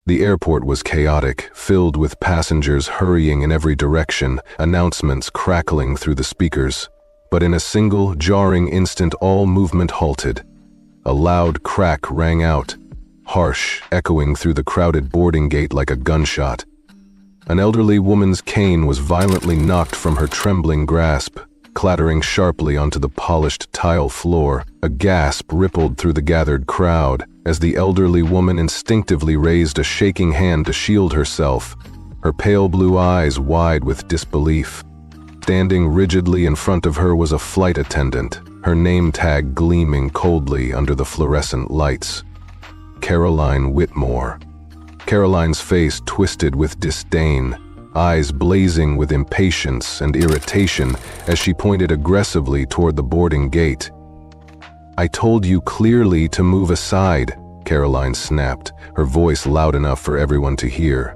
The airport was chaotic, filled with passengers hurrying in every direction, announcements crackling through the speakers. But in a single, jarring instant, all movement halted. A loud crack rang out, harsh, echoing through the crowded boarding gate like a gunshot. An elderly woman's cane was violently knocked from her trembling grasp, clattering sharply onto the polished tile floor. A gasp rippled through the gathered crowd as the elderly woman instinctively raised a shaking hand to shield herself, her pale blue eyes wide with disbelief. Standing rigidly in front of her was a flight attendant, her name tag gleaming coldly under the fluorescent lights. Caroline Whitmore. Caroline's face twisted with disdain, eyes blazing with impatience and irritation as she pointed aggressively toward the boarding gate. "I told you clearly to move aside," Caroline snapped, her voice loud enough for everyone to hear.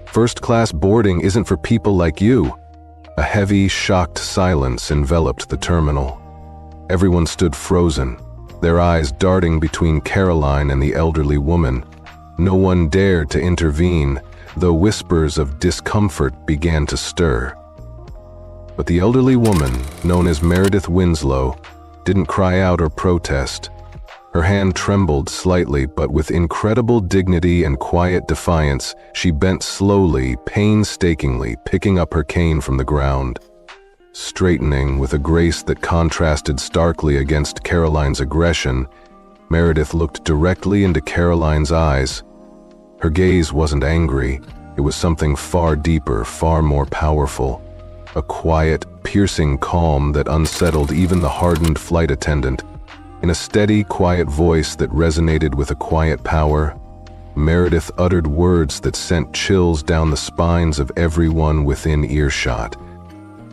"First-class boarding isn't for people like you." A heavy, shocked silence enveloped the terminal. Everyone stood frozen, their eyes darting between Caroline and the elderly woman. No one dared to intervene, though whispers of discomfort began to stir. But the elderly woman, known as Meredith Winslow, didn't cry out or protest. Her hand trembled slightly, but with incredible dignity and quiet defiance, she bent slowly, painstakingly, picking up her cane from the ground. Straightening with a grace that contrasted starkly against Caroline's aggression, Meredith looked directly into Caroline's eyes. Her gaze wasn't angry, it was something far deeper, far more powerful. A quiet, piercing calm that unsettled even the hardened flight attendant. In a steady, quiet voice that resonated with a quiet power, Meredith uttered words that sent chills down the spines of everyone within earshot.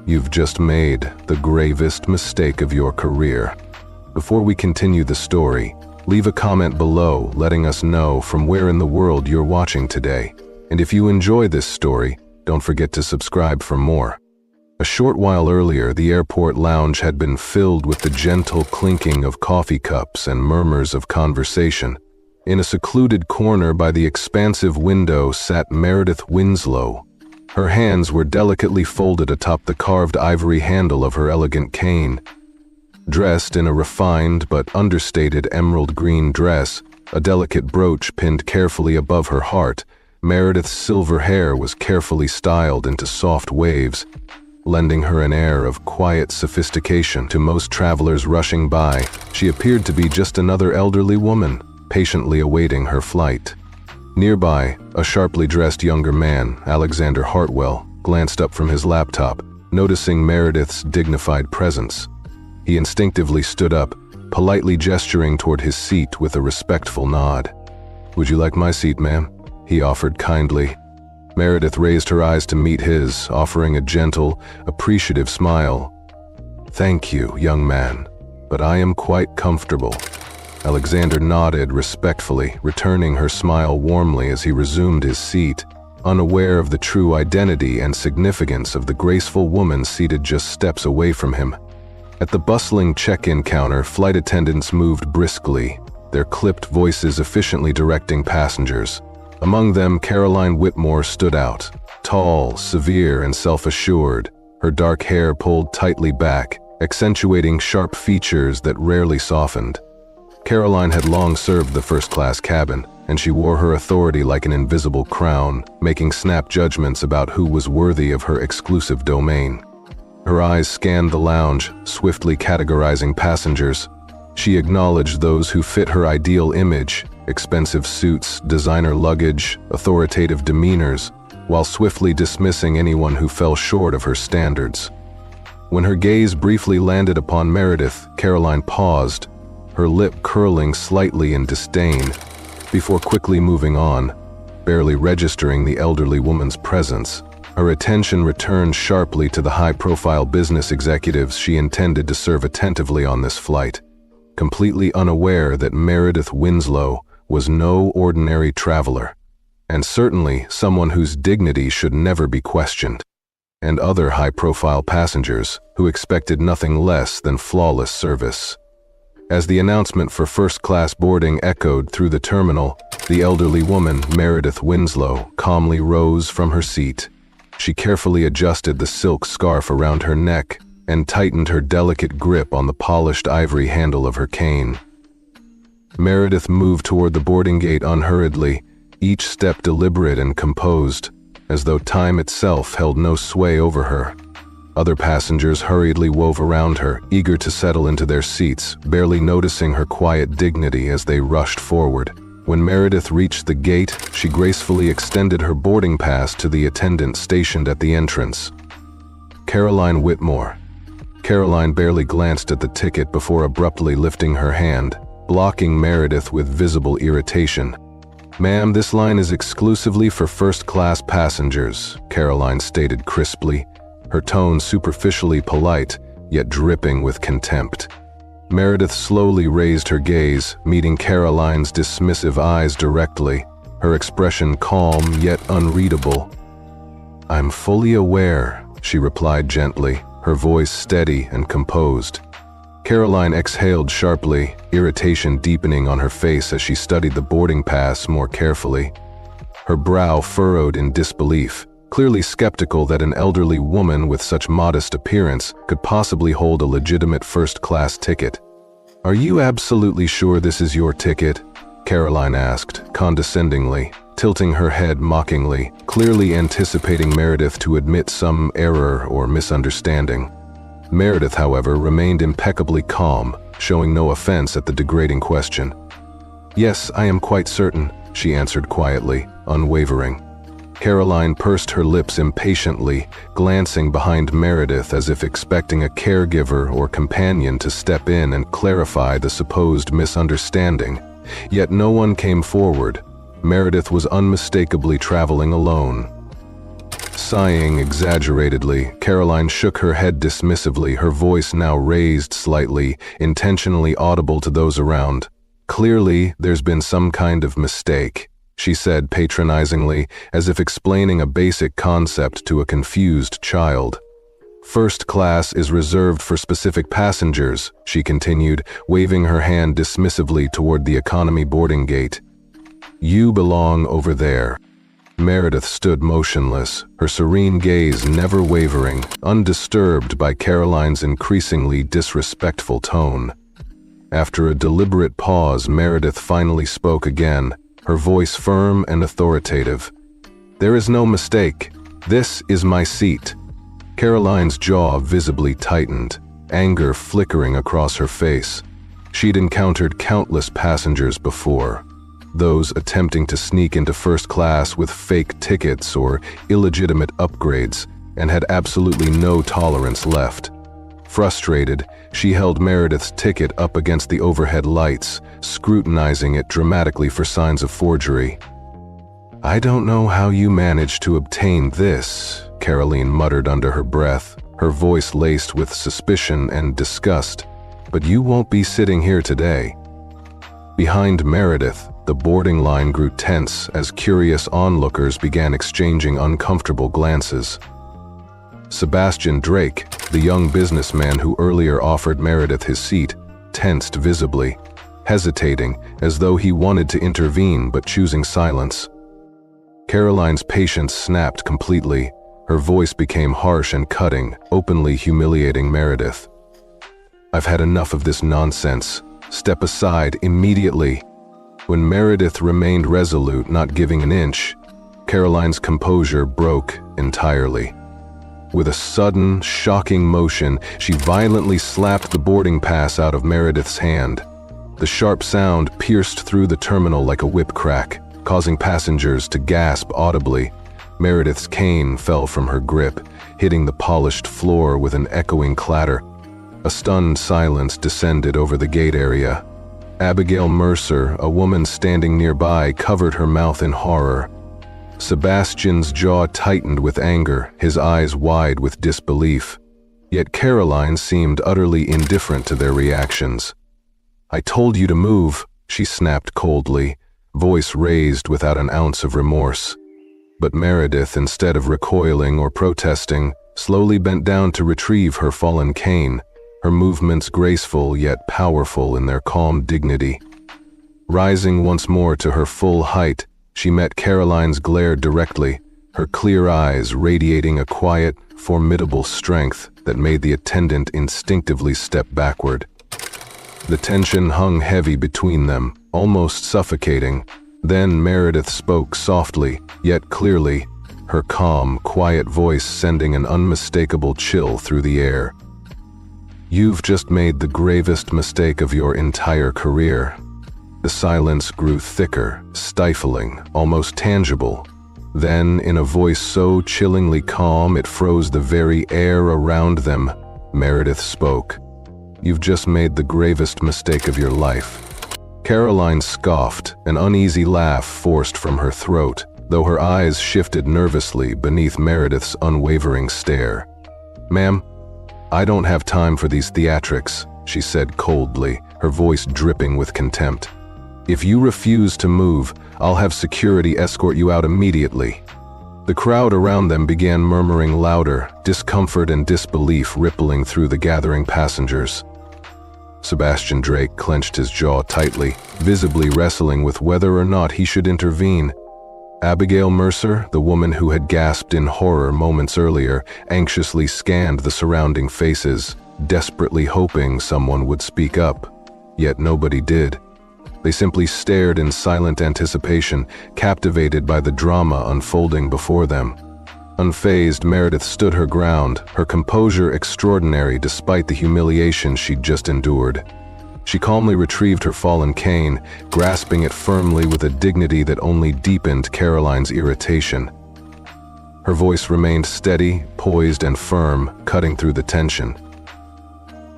"You've just made the gravest mistake of your career." Before we continue the story, leave a comment below letting us know from where in the world you're watching today. And if you enjoy this story, don't forget to subscribe for more. A short while earlier, the airport lounge had been filled with the gentle clinking of coffee cups and murmurs of conversation. In a secluded corner by the expansive window sat Meredith Winslow. Her hands were delicately folded atop the carved ivory handle of her elegant cane. Dressed in a refined but understated emerald green dress, a delicate brooch pinned carefully above her heart, Meredith's silver hair was carefully styled into soft waves, lending her an air of quiet sophistication to most travelers rushing by. She appeared to be just another elderly woman, patiently awaiting her flight. Nearby, a sharply dressed younger man, Alexander Hartwell, glanced up from his laptop, noticing Meredith's dignified presence. He instinctively stood up, politely gesturing toward his seat with a respectful nod. "Would you like my seat, ma'am?" he offered kindly. Meredith raised her eyes to meet his, offering a gentle, appreciative smile. "Thank you, young man, but I am quite comfortable." Alexander nodded respectfully, returning her smile warmly as he resumed his seat, unaware of the true identity and significance of the graceful woman seated just steps away from him. At the bustling check-in counter, flight attendants moved briskly, their clipped voices efficiently directing passengers. Among them, Caroline Whitmore stood out, tall, severe, and self-assured, her dark hair pulled tightly back, accentuating sharp features that rarely softened. Caroline had long served the first-class cabin, and she wore her authority like an invisible crown, making snap judgments about who was worthy of her exclusive domain. Her eyes scanned the lounge, swiftly categorizing passengers. She acknowledged those who fit her ideal image, expensive suits, designer luggage, authoritative demeanors, while swiftly dismissing anyone who fell short of her standards. When her gaze briefly landed upon Meredith, Caroline paused, her lip curling slightly in disdain, before quickly moving on, barely registering the elderly woman's presence. Her attention returned sharply to the high-profile business executives she intended to serve attentively on this flight, completely unaware that Meredith Winslow was no ordinary traveler, and certainly someone whose dignity should never be questioned, and other high-profile passengers who expected nothing less than flawless service. As the announcement for first-class boarding echoed through the terminal, the elderly woman, Meredith Winslow, calmly rose from her seat. She carefully adjusted the silk scarf around her neck and tightened her delicate grip on the polished ivory handle of her cane. Meredith moved toward the boarding gate unhurriedly, each step deliberate and composed, as though time itself held no sway over her. Other passengers hurriedly wove around her, eager to settle into their seats, barely noticing her quiet dignity as they rushed forward. When Meredith reached the gate, she gracefully extended her boarding pass to the attendant stationed at the entrance. Caroline Whitmore. Caroline barely glanced at the ticket before abruptly lifting her hand, blocking Meredith with visible irritation. "Ma'am, this line is exclusively for first-class passengers," Caroline stated crisply, her tone superficially polite, yet dripping with contempt. Meredith slowly raised her gaze, meeting Caroline's dismissive eyes directly, her expression calm yet unreadable. "I'm fully aware," she replied gently, her voice steady and composed. Caroline exhaled sharply, irritation deepening on her face as she studied the boarding pass more carefully. Her brow furrowed in disbelief, clearly skeptical that an elderly woman with such modest appearance could possibly hold a legitimate first-class ticket. "Are you absolutely sure this is your ticket?" Caroline asked, condescendingly, tilting her head mockingly, clearly anticipating Meredith to admit some error or misunderstanding. Meredith, however, remained impeccably calm, showing no offense at the degrading question. "Yes, I am quite certain," she answered quietly, unwavering. Caroline pursed her lips impatiently, glancing behind Meredith as if expecting a caregiver or companion to step in and clarify the supposed misunderstanding. Yet no one came forward. Meredith was unmistakably traveling alone. Sighing exaggeratedly, Caroline shook her head dismissively, her voice now raised slightly, intentionally audible to those around. "Clearly, there's been some kind of mistake," she said patronizingly, as if explaining a basic concept to a confused child. "First class is reserved for specific passengers," she continued, waving her hand dismissively toward the economy boarding gate. "You belong over there." Meredith stood motionless, her serene gaze never wavering, undisturbed by Caroline's increasingly disrespectful tone. After a deliberate pause, Meredith finally spoke again, her voice firm and authoritative. "There is no mistake. This is my seat." Caroline's jaw visibly tightened, anger flickering across her face. She'd encountered countless passengers before, those attempting to sneak into first class with fake tickets or illegitimate upgrades, and had absolutely no tolerance left. Frustrated, she held Meredith's ticket up against the overhead lights, scrutinizing it dramatically for signs of forgery. "I don't know how you managed to obtain this," Caroline muttered under her breath, her voice laced with suspicion and disgust, "but you won't be sitting here today." Behind Meredith, the boarding line grew tense as curious onlookers began exchanging uncomfortable glances. Sebastian Drake, the young businessman who earlier offered Meredith his seat, tensed visibly, hesitating as though he wanted to intervene but choosing silence. Caroline's patience snapped completely. Her voice became harsh and cutting, openly humiliating Meredith. "I've had enough of this nonsense. Step aside immediately." When Meredith remained resolute, not giving an inch, Caroline's composure broke entirely. With a sudden, shocking motion, she violently slapped the boarding pass out of Meredith's hand. The sharp sound pierced through the terminal like a whip crack, causing passengers to gasp audibly. Meredith's cane fell from her grip, hitting the polished floor with an echoing clatter. A stunned silence descended over the gate area. Abigail Mercer, a woman standing nearby, covered her mouth in horror. Sebastian's jaw tightened with anger, his eyes wide with disbelief. Yet Caroline seemed utterly indifferent to their reactions. "I told you to move," she snapped coldly, voice raised without an ounce of remorse. But Meredith, instead of recoiling or protesting, slowly bent down to retrieve her fallen cane. her movements graceful yet powerful in their calm dignity. Rising once more to her full height, she met Caroline's glare directly, her clear eyes radiating a quiet, formidable strength that made the attendant instinctively step backward. The tension hung heavy between them, almost suffocating. Then Meredith spoke softly, yet clearly, her calm, quiet voice sending an unmistakable chill through the air. "You've just made the gravest mistake of your entire career." The silence grew thicker, stifling, almost tangible. Then, in a voice so chillingly calm it froze the very air around them, Meredith spoke. "You've just made the gravest mistake of your life." Caroline scoffed, an uneasy laugh forced from her throat, though her eyes shifted nervously beneath Meredith's unwavering stare. "Ma'am, I don't have time for these theatrics," she said coldly, her voice dripping with contempt. "If you refuse to move, I'll have security escort you out immediately." The crowd around them began murmuring louder, discomfort and disbelief rippling through the gathering passengers. Sebastian Drake clenched his jaw tightly, visibly wrestling with whether or not he should intervene. Abigail Mercer, the woman who had gasped in horror moments earlier, anxiously scanned the surrounding faces, desperately hoping someone would speak up. Yet nobody did. They simply stared in silent anticipation, captivated by the drama unfolding before them. Unfazed, Meredith stood her ground, her composure extraordinary despite the humiliation she'd just endured. She calmly retrieved her fallen cane, grasping it firmly with a dignity that only deepened Caroline's irritation. Her voice remained steady, poised and firm, cutting through the tension.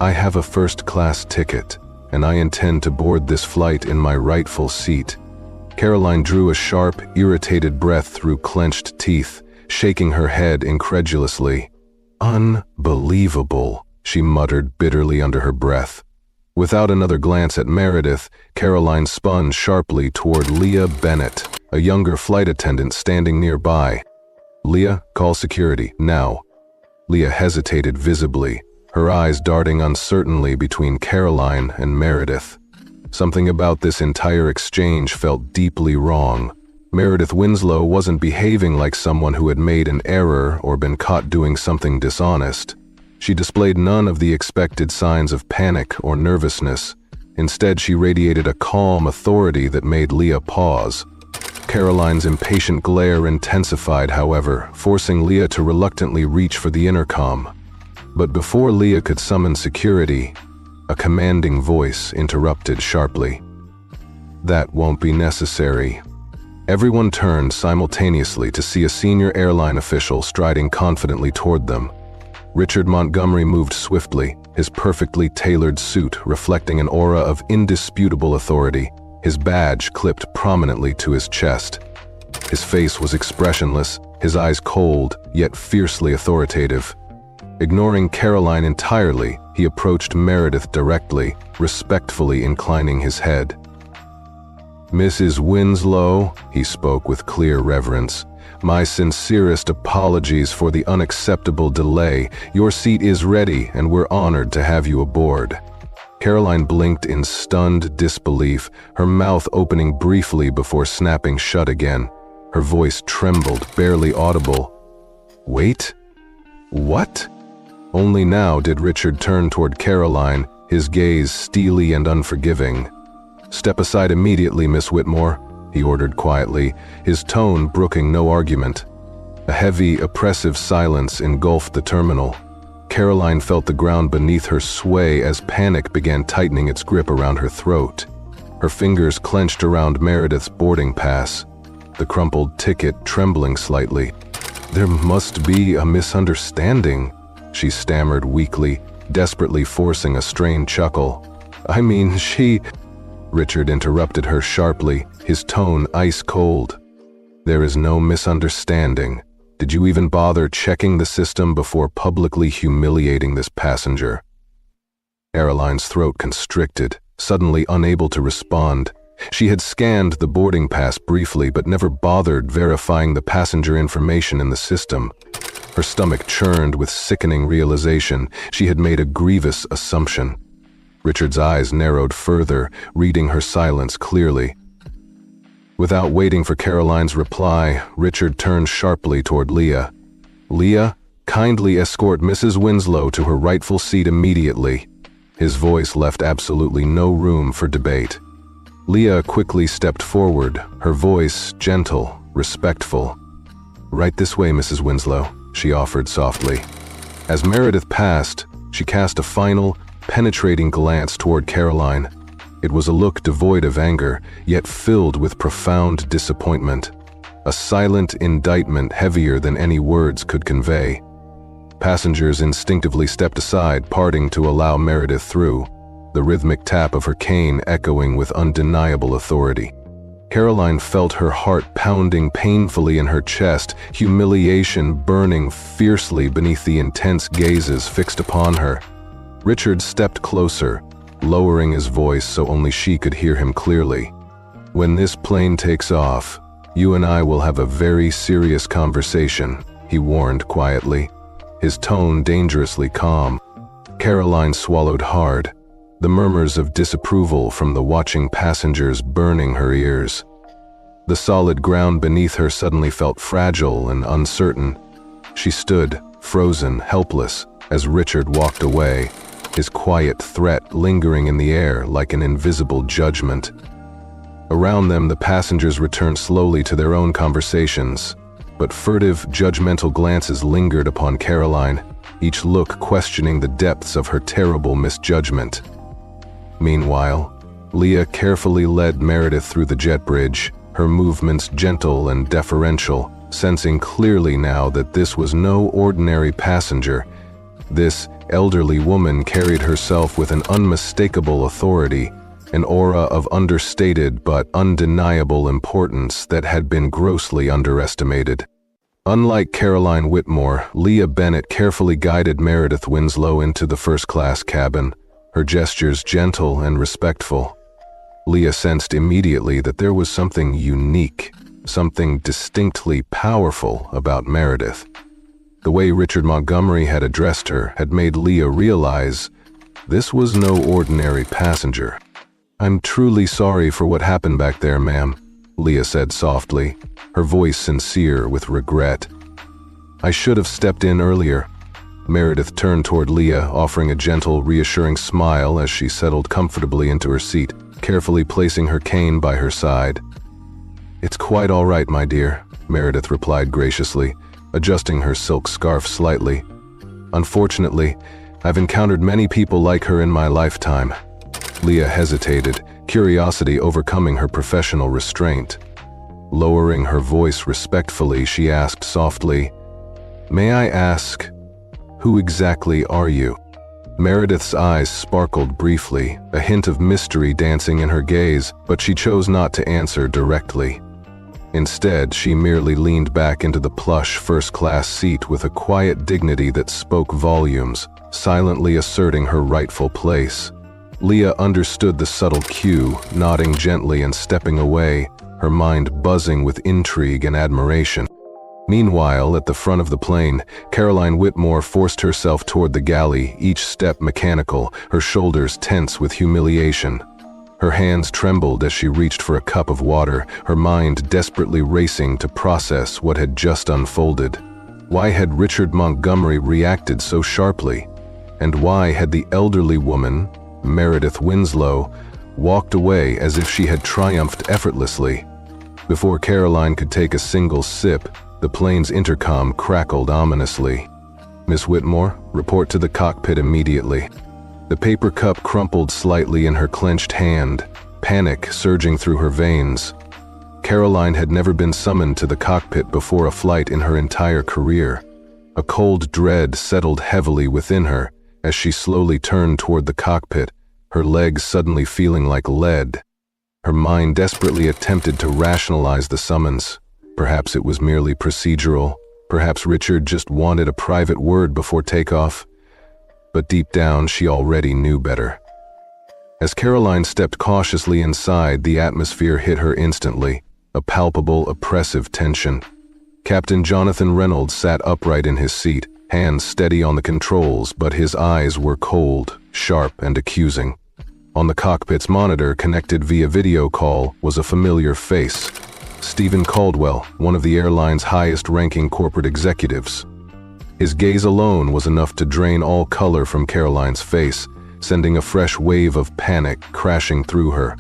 "I have a first-class ticket, and I intend to board this flight in my rightful seat." Caroline drew a sharp, irritated breath through clenched teeth, shaking her head incredulously. "Unbelievable," she muttered bitterly under her breath. Without another glance at Meredith, Caroline spun sharply toward Leah Bennett, a younger flight attendant standing nearby. "Leah, call security, now." Leah hesitated visibly, her eyes darting uncertainly between Caroline and Meredith. Something about this entire exchange felt deeply wrong. Meredith Winslow wasn't behaving like someone who had made an error or been caught doing something dishonest. She displayed none of the expected signs of panic or nervousness. Instead, she radiated a calm authority that made Leah pause. Caroline's impatient glare intensified, however, forcing Leah to reluctantly reach for the intercom. But before Leah could summon security, a commanding voice interrupted sharply. "That won't be necessary." Everyone turned simultaneously to see a senior airline official striding confidently toward them. Richard Montgomery moved swiftly, his perfectly tailored suit reflecting an aura of indisputable authority, his badge clipped prominently to his chest. His face was expressionless, his eyes cold, yet fiercely authoritative. Ignoring Caroline entirely, he approached Meredith directly, respectfully inclining his head. "Mrs. Winslow," he spoke with clear reverence, "my sincerest apologies for the unacceptable delay. Your seat is ready, and we're honored to have you aboard." Caroline blinked in stunned disbelief, her mouth opening briefly before snapping shut again. Her voice trembled, barely audible. "Wait? What?" Only now did Richard turn toward Caroline, his gaze steely and unforgiving. "Step aside immediately, Miss Whitmore," he ordered quietly, his tone brooking no argument. A heavy, oppressive silence engulfed the terminal. Caroline felt the ground beneath her sway as panic began tightening its grip around her throat. Her fingers clenched around Meredith's boarding pass, the crumpled ticket trembling slightly. "There must be a misunderstanding," she stammered weakly, desperately forcing a strained chuckle. "I mean, she—" Richard interrupted her sharply, his tone ice cold. "There is no misunderstanding. Did you even bother checking the system before publicly humiliating this passenger?" Caroline's throat constricted, suddenly unable to respond. She had scanned the boarding pass briefly but never bothered verifying the passenger information in the system. Her stomach churned with sickening realization. She had made a grievous assumption. Richard's eyes narrowed further, reading her silence clearly. Without waiting for Caroline's reply, Richard turned sharply toward Leah. "Leah, kindly escort Mrs. Winslow to her rightful seat immediately." His voice left absolutely no room for debate. Leah quickly stepped forward, her voice gentle, respectful. "Right this way, Mrs. Winslow," she offered softly. As Meredith passed, she cast a final, penetrating glance toward Caroline. It was a look devoid of anger, yet filled with profound disappointment. A silent indictment heavier than any words could convey. Passengers instinctively stepped aside, parting to allow Meredith through, the rhythmic tap of her cane echoing with undeniable authority. Caroline felt her heart pounding painfully in her chest, humiliation burning fiercely beneath the intense gazes fixed upon her. Richard stepped closer, lowering his voice so only she could hear him clearly. "When this plane takes off, you and I will have a very serious conversation," he warned quietly, his tone dangerously calm. Caroline swallowed hard, the murmurs of disapproval from the watching passengers burning her ears. The solid ground beneath her suddenly felt fragile and uncertain. She stood, frozen, helpless, as Richard walked away, his quiet threat lingering in the air like an invisible judgment. Around them, the passengers returned slowly to their own conversations, but furtive, judgmental glances lingered upon Caroline, each look questioning the depths of her terrible misjudgment. Meanwhile, Leah carefully led Meredith through the jet bridge, her movements gentle and deferential, sensing clearly now that this was no ordinary passenger. This elderly woman carried herself with an unmistakable authority, an aura of understated but undeniable importance that had been grossly underestimated. Unlike Caroline Whitmore, Leah Bennett carefully guided Meredith Winslow into the first-class cabin, her gestures gentle and respectful. Leah sensed immediately that there was something unique, something distinctly powerful about Meredith. The way Richard Montgomery had addressed her had made Leah realize this was no ordinary passenger. "I'm truly sorry for what happened back there, ma'am," Leah said softly, her voice sincere with regret. "I should have stepped in earlier." Meredith turned toward Leah, offering a gentle, reassuring smile as she settled comfortably into her seat, carefully placing her cane by her side. "It's quite all right, my dear," Meredith replied graciously, adjusting her silk scarf slightly. "Unfortunately, I've encountered many people like her in my lifetime." Leah hesitated, curiosity overcoming her professional restraint. Lowering her voice respectfully, she asked softly, "May I ask, who exactly are you?" Meredith's eyes sparkled briefly, a hint of mystery dancing in her gaze, but she chose not to answer directly. Instead, she merely leaned back into the plush first-class seat with a quiet dignity that spoke volumes, silently asserting her rightful place. Leah understood the subtle cue, nodding gently and stepping away, her mind buzzing with intrigue and admiration. Meanwhile, at the front of the plane, Caroline Whitmore forced herself toward the galley, each step mechanical, her shoulders tense with humiliation. Her hands trembled as she reached for a cup of water, her mind desperately racing to process what had just unfolded. Why had Richard Montgomery reacted so sharply? And why had the elderly woman, Meredith Winslow, walked away as if she had triumphed effortlessly? Before Caroline could take a single sip, the plane's intercom crackled ominously. "Miss Whitmore, report to the cockpit immediately." The paper cup crumpled slightly in her clenched hand, panic surging through her veins. Caroline had never been summoned to the cockpit before a flight in her entire career. A cold dread settled heavily within her as she slowly turned toward the cockpit, her legs suddenly feeling like lead. Her mind desperately attempted to rationalize the summons. Perhaps it was merely procedural. Perhaps Richard just wanted a private word before takeoff. But deep down, she already knew better. As Caroline stepped cautiously inside, the atmosphere hit her instantly, a palpable, oppressive tension. Captain Jonathan Reynolds sat upright in his seat, hands steady on the controls, but his eyes were cold, sharp, and accusing. On the cockpit's monitor, connected via video call, was a familiar face. Stephen Caldwell, one of the airline's highest-ranking corporate executives. His gaze alone was enough to drain all color from Caroline's face, sending a fresh wave of panic crashing through her.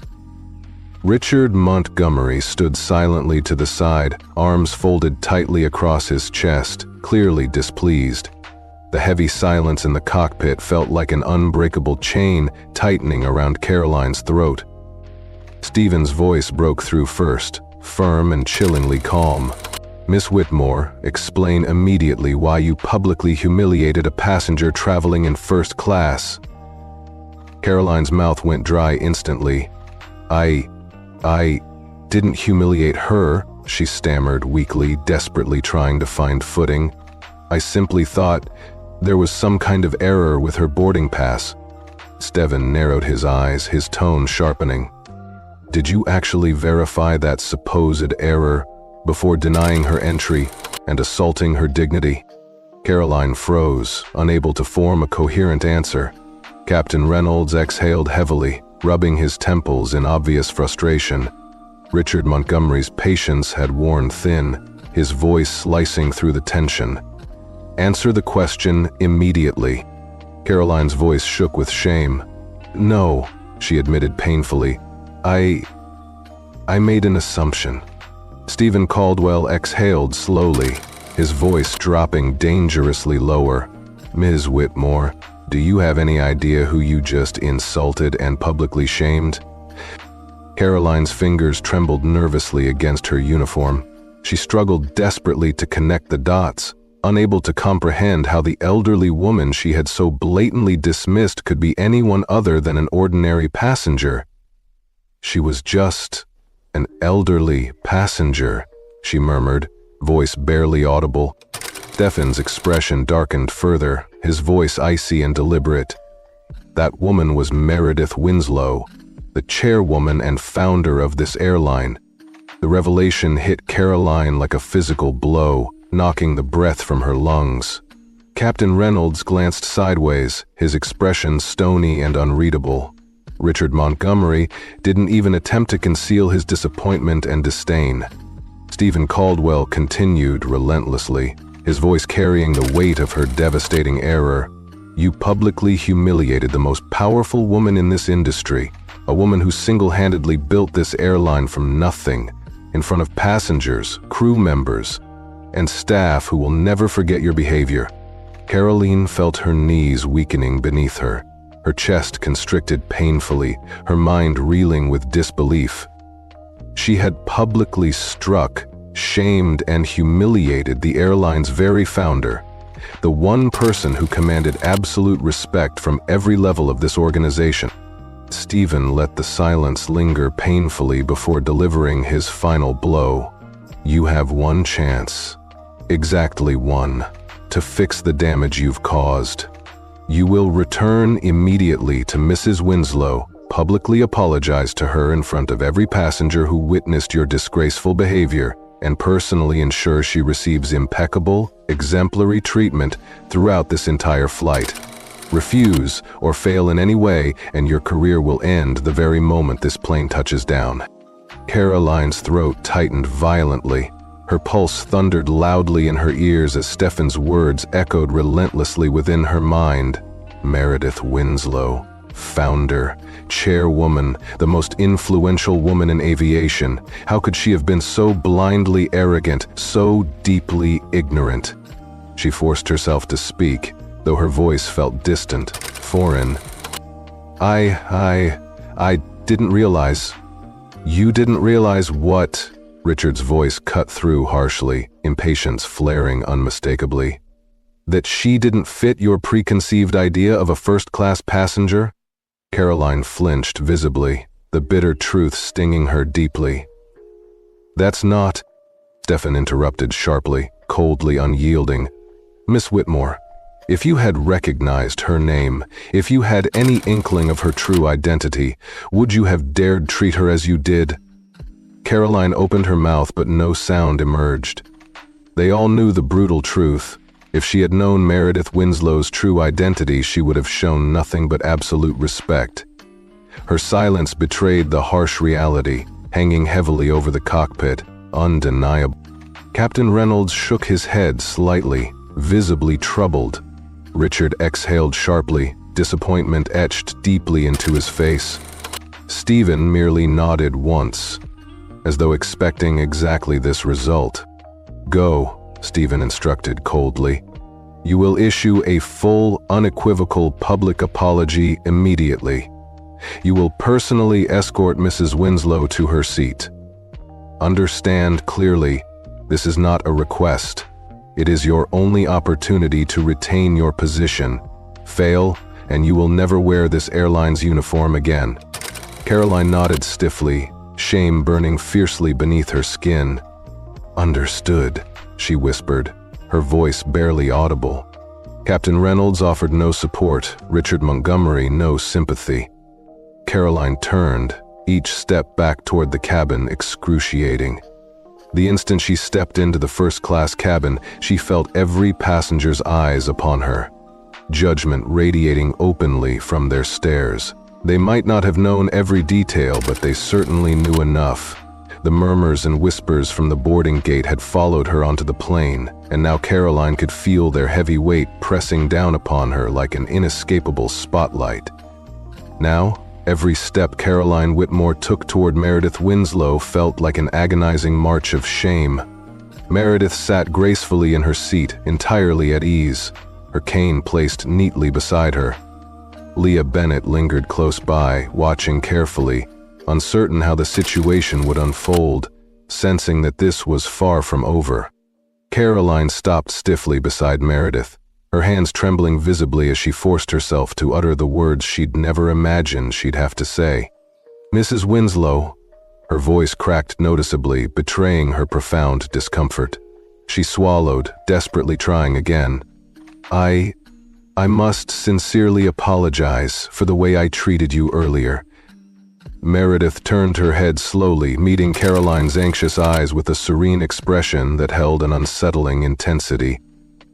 Richard Montgomery stood silently to the side, arms folded tightly across his chest, clearly displeased. The heavy silence in the cockpit felt like an unbreakable chain tightening around Caroline's throat. Stephen's voice broke through first, firm and chillingly calm. "Miss Whitmore, explain immediately why you publicly humiliated a passenger traveling in first class." Caroline's mouth went dry instantly. I didn't humiliate her," she stammered weakly, desperately trying to find footing. "I simply thought there was some kind of error with her boarding pass." Stephen narrowed his eyes, his tone sharpening. "Did you actually verify that supposed error before denying her entry and assaulting her dignity?" Caroline froze, unable to form a coherent answer. Captain Reynolds exhaled heavily, rubbing his temples in obvious frustration. Richard Montgomery's patience had worn thin, his voice slicing through the tension. "Answer the question immediately." Caroline's voice shook with shame. "No," she admitted painfully. I made an assumption." Stephen Caldwell exhaled slowly, his voice dropping dangerously lower. "Ms. Whitmore, do you have any idea who you just insulted and publicly shamed?" Caroline's fingers trembled nervously against her uniform. She struggled desperately to connect the dots, unable to comprehend how the elderly woman she had so blatantly dismissed could be anyone other than an ordinary passenger. "She was just an elderly passenger," she murmured, voice barely audible. Stephen's expression darkened further, his voice icy and deliberate. "That woman was Meredith Winslow, the chairwoman and founder of this airline." The revelation hit Caroline like a physical blow, knocking the breath from her lungs. Captain Reynolds glanced sideways, his expression stony and unreadable. Richard Montgomery didn't even attempt to conceal his disappointment and disdain. Stephen Caldwell continued relentlessly, his voice carrying the weight of her devastating error. "You publicly humiliated the most powerful woman in this industry, a woman who single-handedly built this airline from nothing, in front of passengers, crew members, and staff who will never forget your behavior." Caroline felt her knees weakening beneath her, her chest constricted painfully, her mind reeling with disbelief. She had publicly struck, shamed, and humiliated the airline's very founder, the one person who commanded absolute respect from every level of this organization. Stephen let the silence linger painfully before delivering his final blow. "You have one chance, exactly one, to fix the damage you've caused. You will return immediately to Mrs. Winslow, publicly apologize to her in front of every passenger who witnessed your disgraceful behavior, and personally ensure she receives impeccable, exemplary treatment throughout this entire flight. Refuse or fail in any way, and your career will end the very moment this plane touches down." Caroline's throat tightened violently. Her pulse thundered loudly in her ears as Stephen's words echoed relentlessly within her mind. Meredith Winslow, founder, chairwoman, the most influential woman in aviation. How could she have been so blindly arrogant, so deeply ignorant? She forced herself to speak, though her voice felt distant, foreign. I didn't realize." "You didn't realize what?" Richard's voice cut through harshly, impatience flaring unmistakably. "That she didn't fit your preconceived idea of a first-class passenger?" Caroline flinched visibly, the bitter truth stinging her deeply. "That's not," Stephen interrupted sharply, coldly unyielding. "Miss Whitmore, if you had recognized her name, if you had any inkling of her true identity, would you have dared treat her as you did?" Caroline opened her mouth, but no sound emerged. They all knew the brutal truth. If she had known Meredith Winslow's true identity, she would have shown nothing but absolute respect. Her silence betrayed the harsh reality, hanging heavily over the cockpit, undeniable. Captain Reynolds shook his head slightly, visibly troubled. Richard exhaled sharply, disappointment etched deeply into his face. Stephen merely nodded once, as though expecting exactly this result. "Go," Stephen instructed coldly. "You will issue a full, unequivocal public apology immediately. You will personally escort Mrs. Winslow to her seat. Understand clearly, this is not a request. It is your only opportunity to retain your position. Fail, and you will never wear this airline's uniform again." Caroline nodded stiffly, shame burning fiercely beneath her skin. "Understood," she whispered, her voice barely audible. Captain Reynolds offered no support, Richard Montgomery no sympathy. Caroline turned, each step back toward the cabin excruciating. The instant she stepped into the first-class cabin, she felt every passenger's eyes upon her, judgment radiating openly from their stares. They might not have known every detail, but they certainly knew enough. The murmurs and whispers from the boarding gate had followed her onto the plane, and now Caroline could feel their heavy weight pressing down upon her like an inescapable spotlight. Now, every step Caroline Whitmore took toward Meredith Winslow felt like an agonizing march of shame. Meredith sat gracefully in her seat, entirely at ease, her cane placed neatly beside her. Leah Bennett lingered close by, watching carefully, uncertain how the situation would unfold, sensing that this was far from over. Caroline stopped stiffly beside Meredith, her hands trembling visibly as she forced herself to utter the words she'd never imagined she'd have to say. "Mrs. Winslow," her voice cracked noticeably, betraying her profound discomfort. She swallowed, desperately trying again. I must sincerely apologize for the way I treated you earlier." Meredith turned her head slowly, meeting Caroline's anxious eyes with a serene expression that held an unsettling intensity.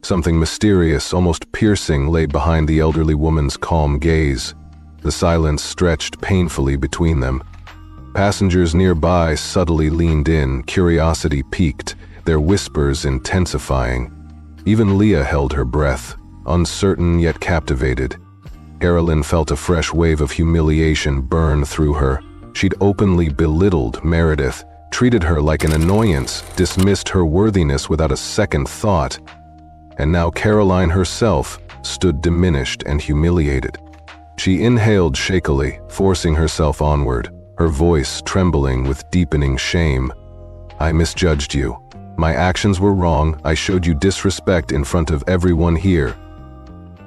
Something mysterious, almost piercing, lay behind the elderly woman's calm gaze. The silence stretched painfully between them. Passengers nearby subtly leaned in, curiosity piqued, their whispers intensifying. Even Leah held her breath, uncertain yet captivated. Carolyn felt a fresh wave of humiliation burn through her. She'd openly belittled Meredith, treated her like an annoyance, dismissed her worthiness without a second thought. And now Caroline herself stood diminished and humiliated. She inhaled shakily, forcing herself onward, her voice trembling with deepening shame. "I misjudged you. My actions were wrong. I showed you disrespect in front of everyone here."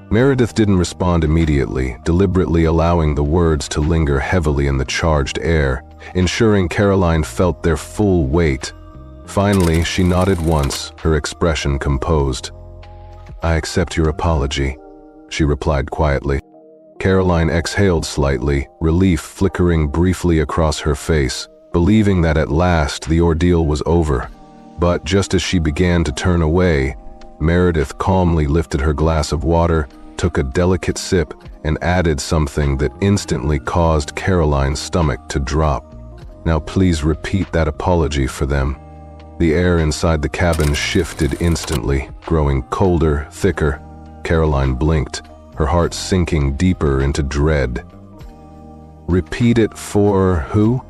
Meredith didn't respond immediately, deliberately allowing the words to linger heavily in the charged air, ensuring Caroline felt their full weight. Finally, she nodded once, her expression composed. "I accept your apology," she replied quietly. Caroline exhaled slightly, relief flickering briefly across her face, believing that at last the ordeal was over. But just as she began to turn away, Meredith calmly lifted her glass of water, took a delicate sip, and added something that instantly caused Caroline's stomach to drop. "Now please repeat that apology for them." The air inside the cabin shifted instantly, growing colder, thicker. Caroline blinked, her heart sinking deeper into dread. "Repeat it for who?"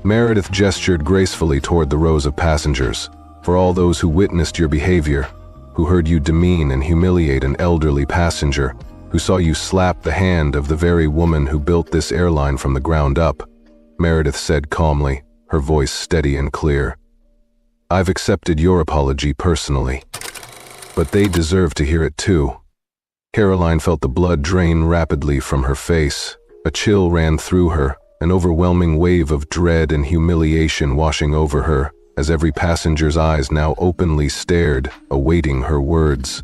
Meredith gestured gracefully toward the rows of passengers. "For all those who witnessed your behavior, who heard you demean and humiliate an elderly passenger, who saw you slap the hand of the very woman who built this airline from the ground up," Meredith said calmly, her voice steady and clear. "I've accepted your apology personally, but they deserve to hear it too." Caroline felt the blood drain rapidly from her face. A chill ran through her, an overwhelming wave of dread and humiliation washing over her, as every passenger's eyes now openly stared, awaiting her words.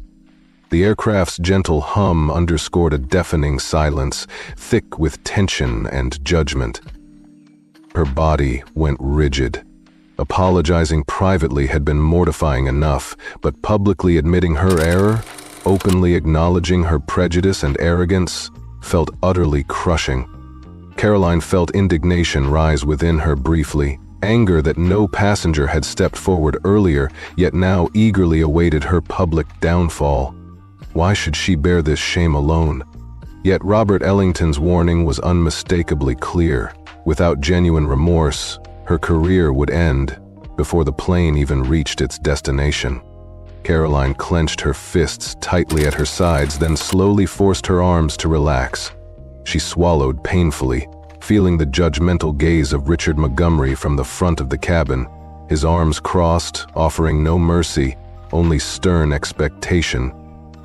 The aircraft's gentle hum underscored a deafening silence, thick with tension and judgment. Her body went rigid. Apologizing privately had been mortifying enough, but publicly admitting her error, openly acknowledging her prejudice and arrogance, felt utterly crushing. Caroline felt indignation rise within her briefly, anger that no passenger had stepped forward earlier, yet now eagerly awaited her public downfall. Why should she bear this shame alone? Yet Robert Ellington's warning was unmistakably clear. Without genuine remorse, her career would end before the plane even reached its destination. Caroline clenched her fists tightly at her sides, then slowly forced her arms to relax. She swallowed painfully, feeling the judgmental gaze of Richard Montgomery from the front of the cabin, his arms crossed, offering no mercy, only stern expectation.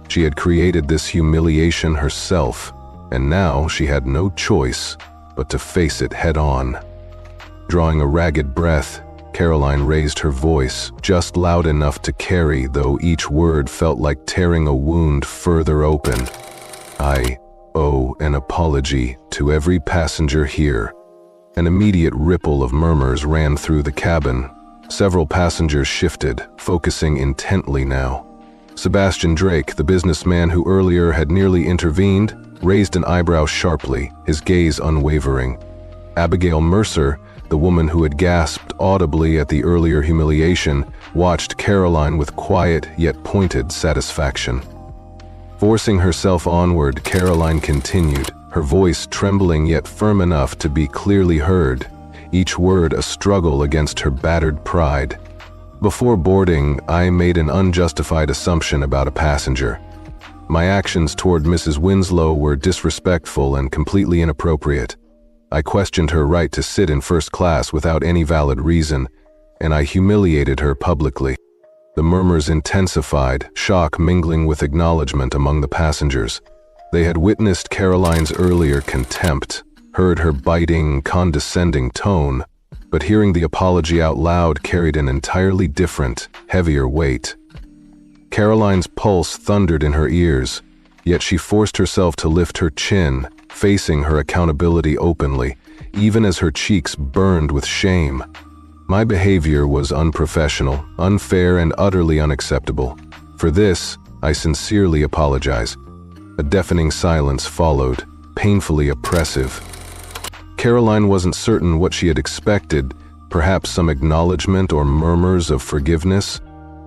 She had created this humiliation herself, and now she had no choice but to face it head-on. Drawing a ragged breath, Caroline raised her voice, just loud enough to carry, though each word felt like tearing a wound further open. I owe an apology to every passenger here. An immediate ripple of murmurs ran through the cabin. Several passengers shifted, focusing intently now. Sebastian Drake, the businessman who earlier had nearly intervened, raised an eyebrow sharply, his gaze unwavering. Abigail Mercer, the woman who had gasped audibly at the earlier humiliation, watched Caroline with quiet yet pointed satisfaction. Forcing herself onward, Caroline continued, her voice trembling yet firm enough to be clearly heard, each word a struggle against her battered pride. Before boarding, I made an unjustified assumption about a passenger. My actions toward Mrs. Winslow were disrespectful and completely inappropriate. I questioned her right to sit in first class without any valid reason, and I humiliated her publicly. The murmurs intensified, shock mingling with acknowledgement among the passengers. They had witnessed Caroline's earlier contempt, heard her biting, condescending tone, but hearing the apology out loud carried an entirely different, heavier weight. Caroline's pulse thundered in her ears, yet she forced herself to lift her chin, facing her accountability openly, even as her cheeks burned with shame. My behavior was unprofessional, unfair, and utterly unacceptable. For this, I sincerely apologize. A deafening silence followed, painfully oppressive. Caroline wasn't certain what she had expected, perhaps some acknowledgement or murmurs of forgiveness,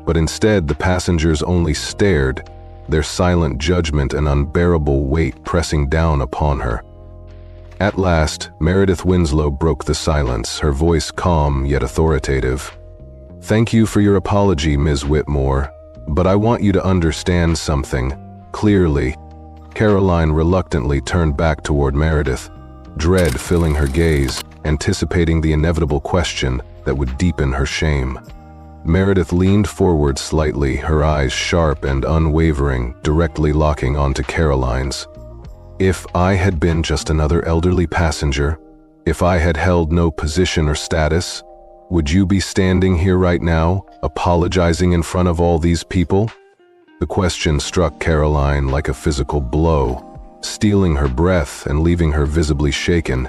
but instead the passengers only stared, their silent judgment an unbearable weight pressing down upon her. At last, Meredith Winslow broke the silence, her voice calm yet authoritative. "Thank you for your apology, Ms. Whitmore, but I want you to understand something, clearly." Caroline reluctantly turned back toward Meredith, dread filling her gaze, anticipating the inevitable question that would deepen her shame. Meredith leaned forward slightly, her eyes sharp and unwavering, directly locking onto Caroline's. "If I had been just another elderly passenger, if I had held no position or status, would you be standing here right now, apologizing in front of all these people?" The question struck Caroline like a physical blow, stealing her breath and leaving her visibly shaken.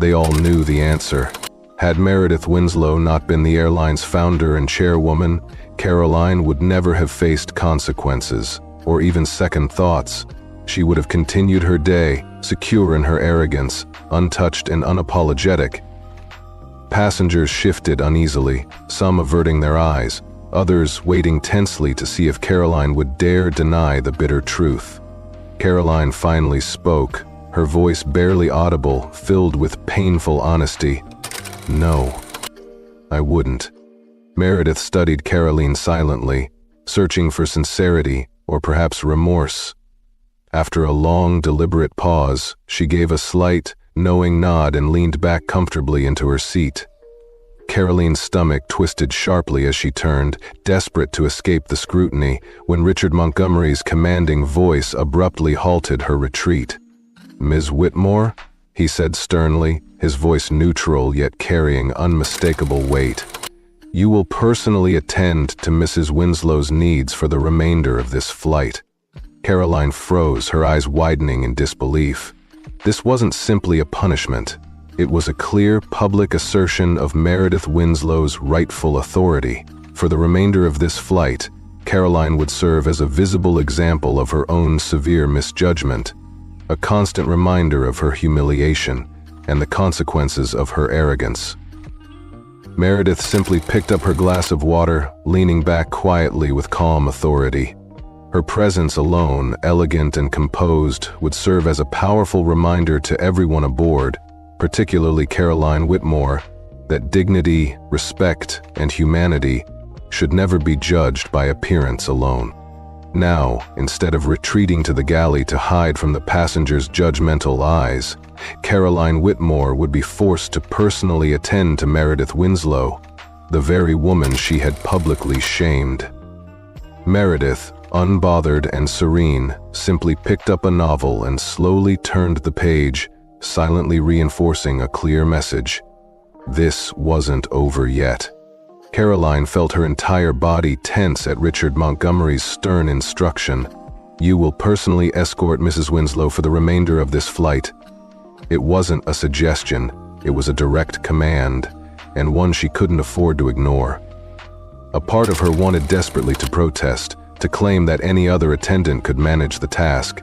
They all knew the answer. Had Meredith Winslow not been the airline's founder and chairwoman, Caroline would never have faced consequences, or even second thoughts. She would have continued her day, secure in her arrogance, untouched and unapologetic. Passengers shifted uneasily, some averting their eyes, others waiting tensely to see if Caroline would dare deny the bitter truth. Caroline finally spoke, her voice barely audible, filled with painful honesty. "No, I wouldn't." Meredith studied Caroline silently, searching for sincerity or perhaps remorse. After a long, deliberate pause, she gave a slight, knowing nod and leaned back comfortably into her seat. Caroline's stomach twisted sharply as she turned, desperate to escape the scrutiny, when Richard Montgomery's commanding voice abruptly halted her retreat. "Ms. Whitmore?" he said sternly, his voice neutral yet carrying unmistakable weight. "You will personally attend to Mrs. Winslow's needs for the remainder of this flight." Caroline froze, her eyes widening in disbelief. This wasn't simply a punishment. It was a clear public assertion of Meredith Winslow's rightful authority. For the remainder of this flight, Caroline would serve as a visible example of her own severe misjudgment, a constant reminder of her humiliation and the consequences of her arrogance. Meredith simply picked up her glass of water, leaning back quietly with calm authority. Her presence alone, elegant and composed, would serve as a powerful reminder to everyone aboard, particularly Caroline Whitmore, that dignity, respect, and humanity should never be judged by appearance alone. Now, instead of retreating to the galley to hide from the passengers' judgmental eyes, Caroline Whitmore would be forced to personally attend to Meredith Winslow, the very woman she had publicly shamed. Meredith, unbothered and serene, simply picked up a novel and slowly turned the page, silently reinforcing a clear message. This wasn't over yet. Caroline felt her entire body tense at Richard Montgomery's stern instruction. "You will personally escort Mrs. Winslow for the remainder of this flight." It wasn't a suggestion, it was a direct command, and one she couldn't afford to ignore. A part of her wanted desperately to protest, to claim that any other attendant could manage the task.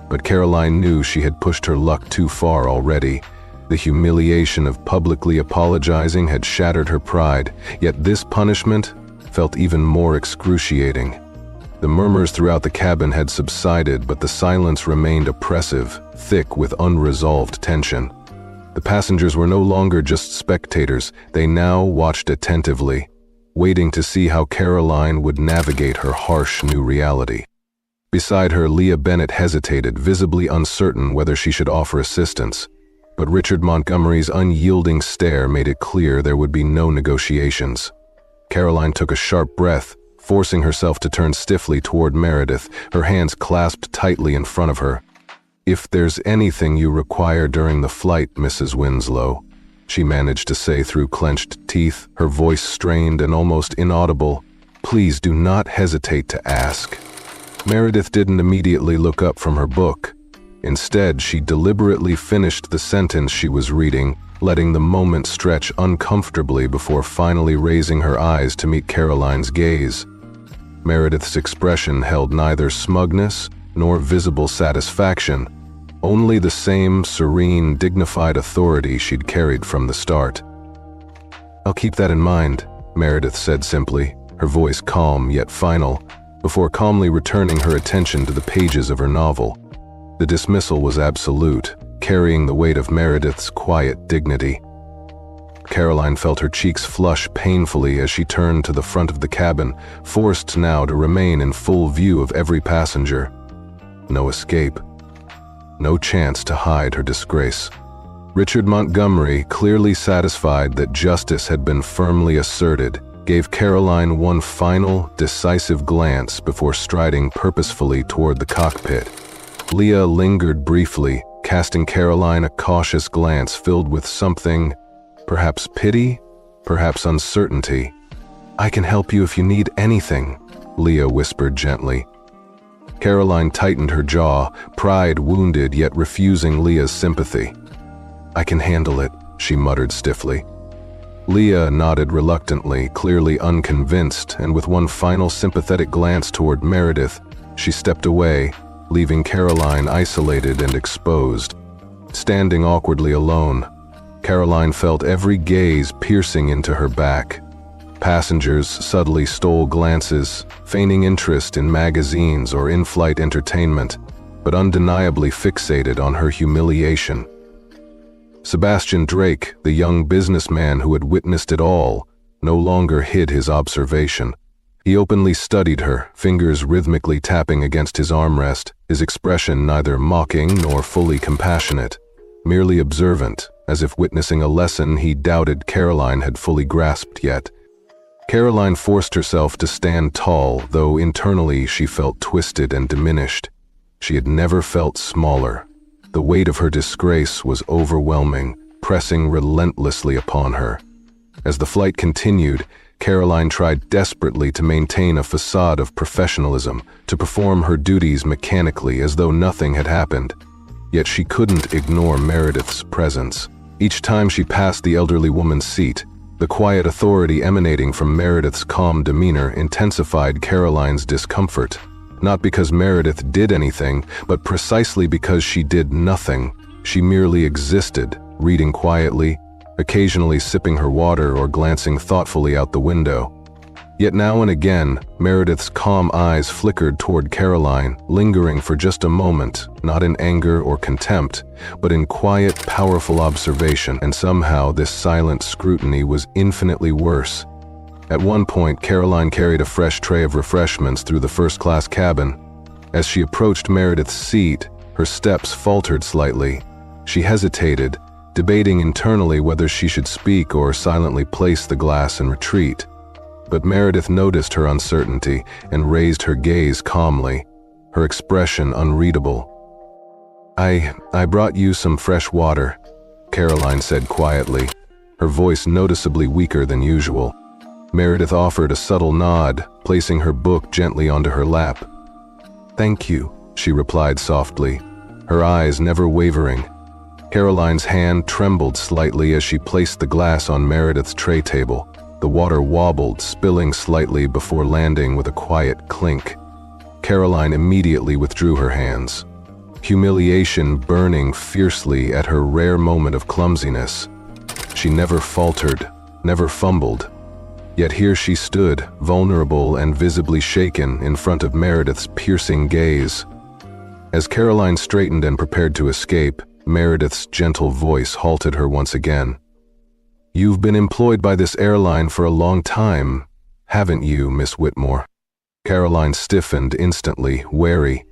But Caroline knew she had pushed her luck too far already. The humiliation of publicly apologizing had shattered her pride, yet this punishment felt even more excruciating. The murmurs throughout the cabin had subsided, but the silence remained oppressive, thick with unresolved tension. The passengers were no longer just spectators, they now watched attentively, waiting to see how Caroline would navigate her harsh new reality. Beside her, Leah Bennett hesitated, visibly uncertain whether she should offer assistance. But Richard Montgomery's unyielding stare made it clear there would be no negotiations. Caroline took a sharp breath, forcing herself to turn stiffly toward Meredith, her hands clasped tightly in front of her. "If there's anything you require during the flight, Mrs. Winslow," she managed to say through clenched teeth, her voice strained and almost inaudible, "please do not hesitate to ask." Meredith didn't immediately look up from her book. Instead, she deliberately finished the sentence she was reading, letting the moment stretch uncomfortably before finally raising her eyes to meet Caroline's gaze. Meredith's expression held neither smugness nor visible satisfaction, only the same serene, dignified authority she'd carried from the start. "I'll keep that in mind," Meredith said simply, her voice calm yet final, before calmly returning her attention to the pages of her novel. The dismissal was absolute, carrying the weight of Meredith's quiet dignity. Caroline felt her cheeks flush painfully as she turned to the front of the cabin, forced now to remain in full view of every passenger. No escape. No chance to hide her disgrace. Richard Montgomery, clearly satisfied that justice had been firmly asserted, gave Caroline one final, decisive glance before striding purposefully toward the cockpit. Leah lingered briefly, casting Caroline a cautious glance filled with something, perhaps pity, perhaps uncertainty. "I can help you if you need anything," Leah whispered gently. Caroline tightened her jaw, pride wounded yet refusing Leah's sympathy. "I can handle it," she muttered stiffly. Leah nodded reluctantly, clearly unconvinced, and with one final sympathetic glance toward Meredith, she stepped away, leaving Caroline isolated and exposed. Standing awkwardly alone, Caroline felt every gaze piercing into her back. Passengers subtly stole glances, feigning interest in magazines or in-flight entertainment, but undeniably fixated on her humiliation. Sebastian Drake, the young businessman who had witnessed it all, no longer hid his observation. He openly studied her, fingers rhythmically tapping against his armrest, his expression neither mocking nor fully compassionate, merely observant, as if witnessing a lesson he doubted Caroline had fully grasped yet. Caroline forced herself to stand tall, though internally she felt twisted and diminished. She had never felt smaller. The weight of her disgrace was overwhelming, pressing relentlessly upon her. As the flight continued, Caroline tried desperately to maintain a facade of professionalism, to perform her duties mechanically as though nothing had happened. Yet she couldn't ignore Meredith's presence. Each time she passed the elderly woman's seat, the quiet authority emanating from Meredith's calm demeanor intensified Caroline's discomfort. Not because Meredith did anything, but precisely because she did nothing. She merely existed, reading quietly, occasionally sipping her water or glancing thoughtfully out the window. Yet now and again, Meredith's calm eyes flickered toward Caroline, lingering for just a moment, not in anger or contempt, but in quiet, powerful observation, and somehow this silent scrutiny was infinitely worse. At one point, Caroline carried a fresh tray of refreshments through the first-class cabin. As she approached Meredith's seat, her steps faltered slightly. She hesitated, debating internally whether she should speak or silently place the glass and retreat. But Meredith noticed her uncertainty and raised her gaze calmly, her expression unreadable. I brought you some fresh water," Caroline said quietly, her voice noticeably weaker than usual. Meredith offered a subtle nod, placing her book gently onto her lap. "Thank you," she replied softly, her eyes never wavering. Caroline's hand trembled slightly as she placed the glass on Meredith's tray table. The water wobbled, spilling slightly before landing with a quiet clink. Caroline immediately withdrew her hands, humiliation burning fiercely at her rare moment of clumsiness. She never faltered, never fumbled. Yet here she stood, vulnerable and visibly shaken in front of Meredith's piercing gaze. As Caroline straightened and prepared to escape, Meredith's gentle voice halted her once again. "You've been employed by this airline for a long time, haven't you, Miss Whitmore?" Caroline stiffened instantly, wary.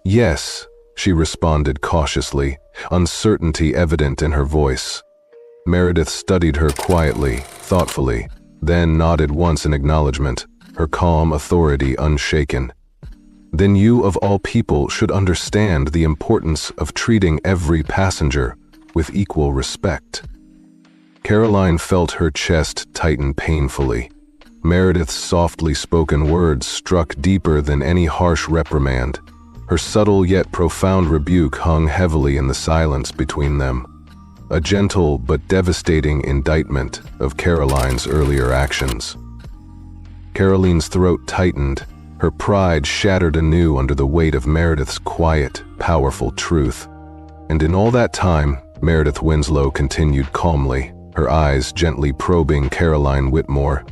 "Yes," she responded cautiously, uncertainty evident in her voice. Meredith studied her quietly, thoughtfully, then nodded once in acknowledgement, her calm authority unshaken. "Then you, of all people, should understand the importance of treating every passenger with equal respect." Caroline felt her chest tighten painfully. Meredith's softly spoken words struck deeper than any harsh reprimand. Her subtle yet profound rebuke hung heavily in the silence between them, a gentle but devastating indictment of Caroline's earlier actions. Caroline's throat tightened, her pride shattered anew under the weight of Meredith's quiet, powerful truth. And in all that time, Meredith Winslow continued calmly, her eyes gently probing Caroline Whitmore.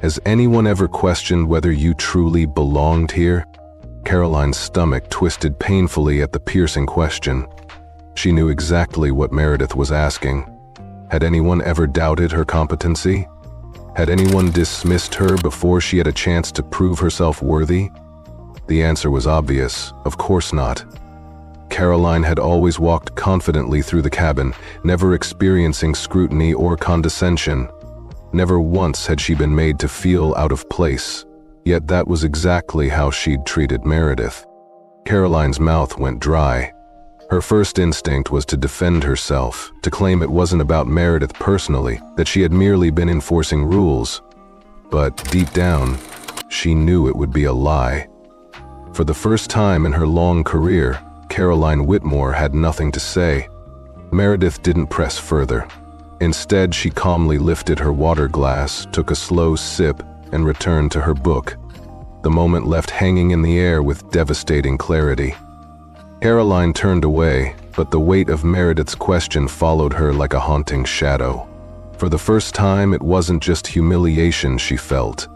"Has anyone ever questioned whether you truly belonged here?" Caroline's stomach twisted painfully at the piercing question. She knew exactly what Meredith was asking. Had anyone ever doubted her competency? Had anyone dismissed her before she had a chance to prove herself worthy? The answer was obvious, of course not. Caroline had always walked confidently through the cabin, never experiencing scrutiny or condescension. Never once had she been made to feel out of place, yet that was exactly how she'd treated Meredith. Caroline's mouth went dry. Her first instinct was to defend herself, to claim it wasn't about Meredith personally, that she had merely been enforcing rules. But deep down, she knew it would be a lie. For the first time in her long career, Caroline Whitmore had nothing to say. Meredith didn't press further. Instead, she calmly lifted her water glass, took a slow sip, and returned to her book, the moment left hanging in the air with devastating clarity. Caroline turned away, but the weight of Meredith's question followed her like a haunting shadow. For the first time, it wasn't just humiliation she felt.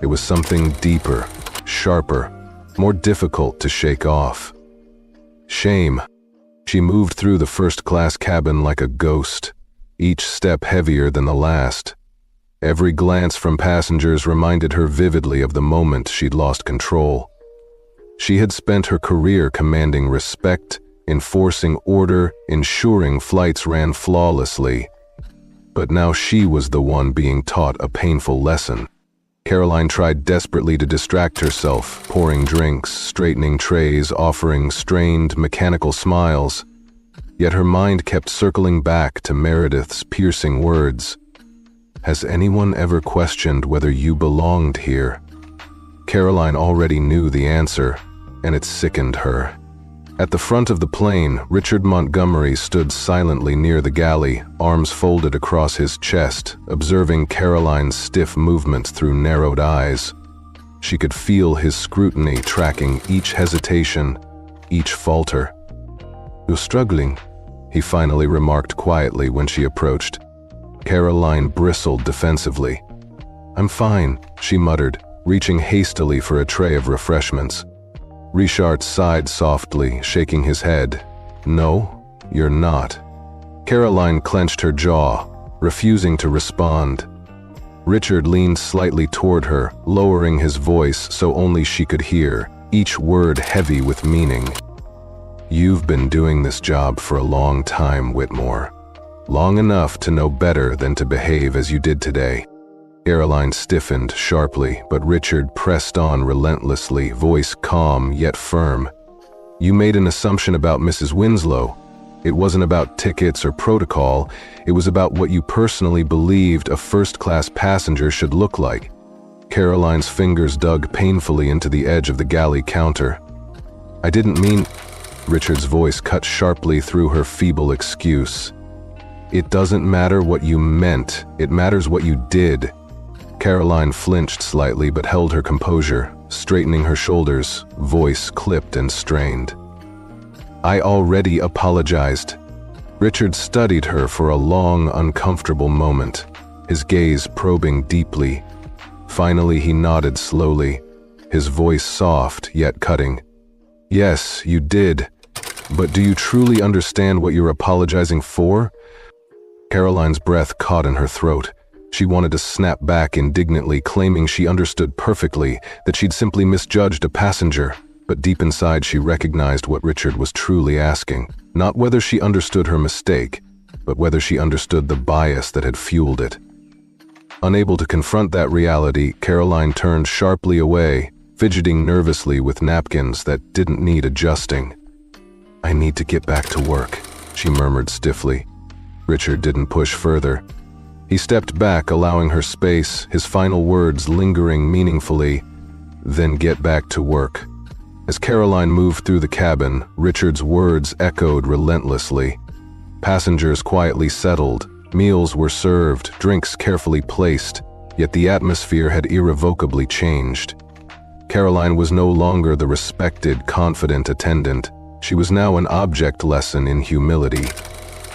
It was something deeper, sharper, more difficult to shake off. Shame. She moved through the first-class cabin like a ghost, each step heavier than the last. Every glance from passengers reminded her vividly of the moment she'd lost control. She had spent her career commanding respect, enforcing order, ensuring flights ran flawlessly. But now she was the one being taught a painful lesson. Caroline tried desperately to distract herself, pouring drinks, straightening trays, offering strained, mechanical smiles. Yet her mind kept circling back to Meredith's piercing words. "Has anyone ever questioned whether you belonged here?" Caroline already knew the answer, and it sickened her. At the front of the plane, Richard Montgomery stood silently near the galley, arms folded across his chest, observing Caroline's stiff movements through narrowed eyes. She could feel his scrutiny tracking each hesitation, each falter. "You're struggling," he finally remarked quietly when she approached. Caroline bristled defensively. "I'm fine," she muttered, reaching hastily for a tray of refreshments. Richard sighed softly, shaking his head. "No, you're not." Caroline clenched her jaw, refusing to respond. Richard leaned slightly toward her, lowering his voice so only she could hear, each word heavy with meaning. "You've been doing this job for a long time, Whitmore. Long enough to know better than to behave as you did today." Caroline stiffened sharply, but Richard pressed on relentlessly, voice calm yet firm. "You made an assumption about Mrs. Winslow. It wasn't about tickets or protocol. It was about what you personally believed a first-class passenger should look like." Caroline's fingers dug painfully into the edge of the galley counter. "I didn't mean—" Richard's voice cut sharply through her feeble excuse. "It doesn't matter what you meant. It matters what you did." Caroline flinched slightly but held her composure, straightening her shoulders, voice clipped and strained. "I already apologized." Richard studied her for a long, uncomfortable moment, his gaze probing deeply. Finally, he nodded slowly, his voice soft yet cutting. "Yes, you did. But do you truly understand what you're apologizing for?" Caroline's breath caught in her throat. She wanted to snap back indignantly, claiming she understood perfectly, that she'd simply misjudged a passenger. But deep inside she recognized what Richard was truly asking. Not whether she understood her mistake, but whether she understood the bias that had fueled it. Unable to confront that reality, Caroline turned sharply away, fidgeting nervously with napkins that didn't need adjusting. "I need to get back to work," she murmured stiffly. Richard didn't push further. He stepped back, allowing her space, his final words lingering meaningfully. "Then get back to work." As Caroline moved through the cabin, Richard's words echoed relentlessly. Passengers quietly settled, meals were served, drinks carefully placed, yet the atmosphere had irrevocably changed. Caroline was no longer the respected, confident attendant. She was now an object lesson in humility,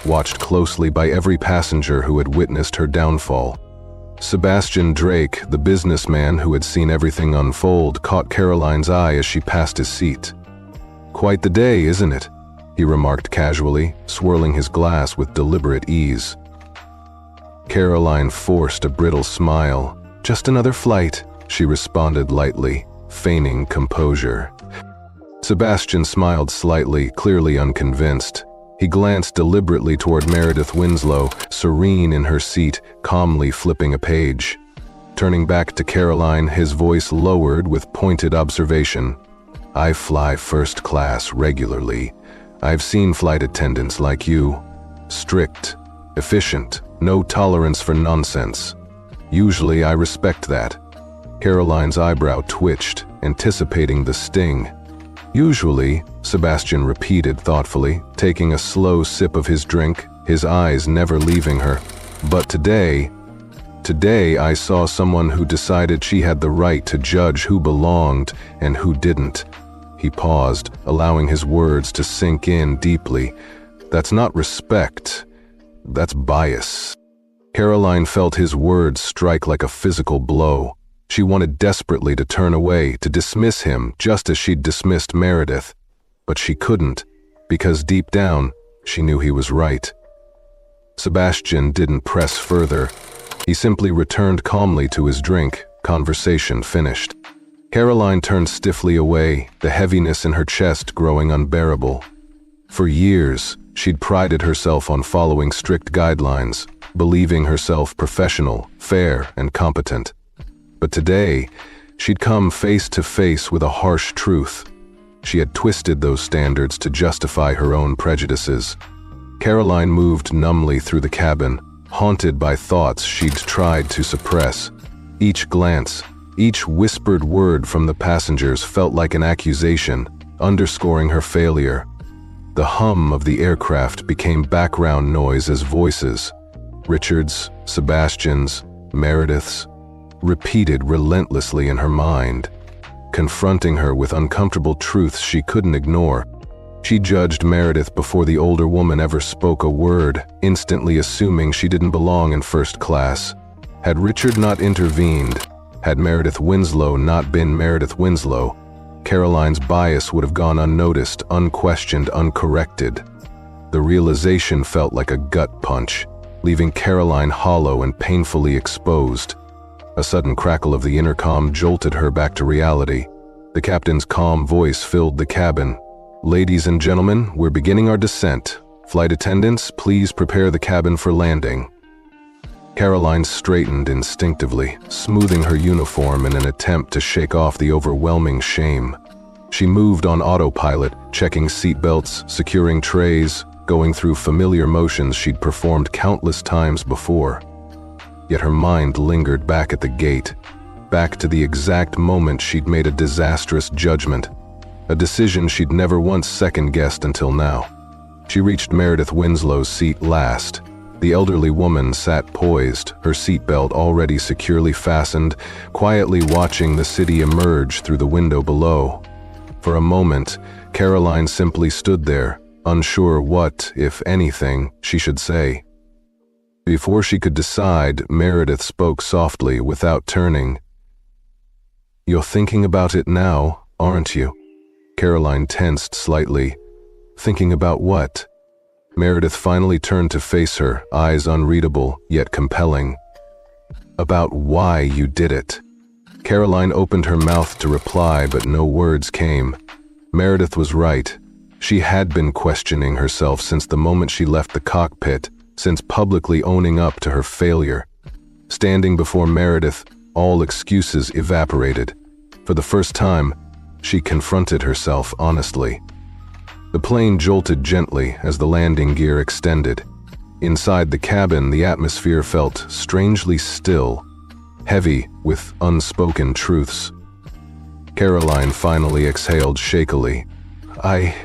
watched closely by every passenger who had witnessed her downfall. Sebastian Drake, the businessman who had seen everything unfold, caught Caroline's eye as she passed his seat. "Quite the day, isn't it?" he remarked casually, swirling his glass with deliberate ease. Caroline forced a brittle smile. "Just another flight," she responded lightly, feigning composure. Sebastian smiled slightly, clearly unconvinced. He glanced deliberately toward Meredith Winslow, serene in her seat, calmly flipping a page. Turning back to Caroline, his voice lowered with pointed observation. "I fly first class regularly. I've seen flight attendants like you. Strict, efficient, no tolerance for nonsense. Usually I respect that." Caroline's eyebrow twitched, anticipating the sting. "Usually," Sebastian repeated thoughtfully, taking a slow sip of his drink, his eyes never leaving her. "But today I saw someone who decided she had the right to judge who belonged and who didn't." He paused, allowing his words to sink in deeply. "That's not respect. That's bias." Caroline felt his words strike like a physical blow. She wanted desperately to turn away, to dismiss him just as she'd dismissed Meredith. But she couldn't, because deep down, she knew he was right. Sebastian didn't press further. He simply returned calmly to his drink, conversation finished. Caroline turned stiffly away, the heaviness in her chest growing unbearable. For years, she'd prided herself on following strict guidelines, believing herself professional, fair, and competent. But today, she'd come face to face with a harsh truth. She had twisted those standards to justify her own prejudices. Caroline moved numbly through the cabin, haunted by thoughts she'd tried to suppress. Each glance, each whispered word from the passengers felt like an accusation, underscoring her failure. The hum of the aircraft became background noise as voices, Richard's, Sebastian's, Meredith's, repeated relentlessly in her mind, confronting her with uncomfortable truths she couldn't ignore. She judged Meredith before the older woman ever spoke a word, instantly assuming she didn't belong in first class. Had Richard not intervened, had Meredith Winslow not been Meredith Winslow, Caroline's bias would have gone unnoticed, unquestioned, uncorrected. The realization felt like a gut punch, leaving Caroline hollow and painfully exposed. A sudden crackle of the intercom jolted her back to reality. The captain's calm voice filled the cabin. "Ladies and gentlemen, we're beginning our descent. Flight attendants, please prepare the cabin for landing." Caroline straightened instinctively, smoothing her uniform in an attempt to shake off the overwhelming shame. She moved on autopilot, checking seatbelts, securing trays, going through familiar motions she'd performed countless times before. Yet her mind lingered back at the gate, back to the exact moment she'd made a disastrous judgment, a decision she'd never once second-guessed until now. She reached Meredith Winslow's seat last. The elderly woman sat poised, her seatbelt already securely fastened, quietly watching the city emerge through the window below. For a moment, Caroline simply stood there, unsure what, if anything, she should say. Before she could decide, Meredith spoke softly without turning. "You're thinking about it now, aren't you?" Caroline tensed slightly. Thinking about what? Meredith finally turned to face her, eyes unreadable, yet compelling. "About why you did it." Caroline opened her mouth to reply, but no words came. Meredith was right. She had been questioning herself since the moment she left the cockpit, since publicly owning up to her failure. Standing before Meredith, all excuses evaporated. For the first time, she confronted herself honestly. The plane jolted gently as the landing gear extended. Inside the cabin, the atmosphere felt strangely still, heavy with unspoken truths. Caroline finally exhaled shakily. I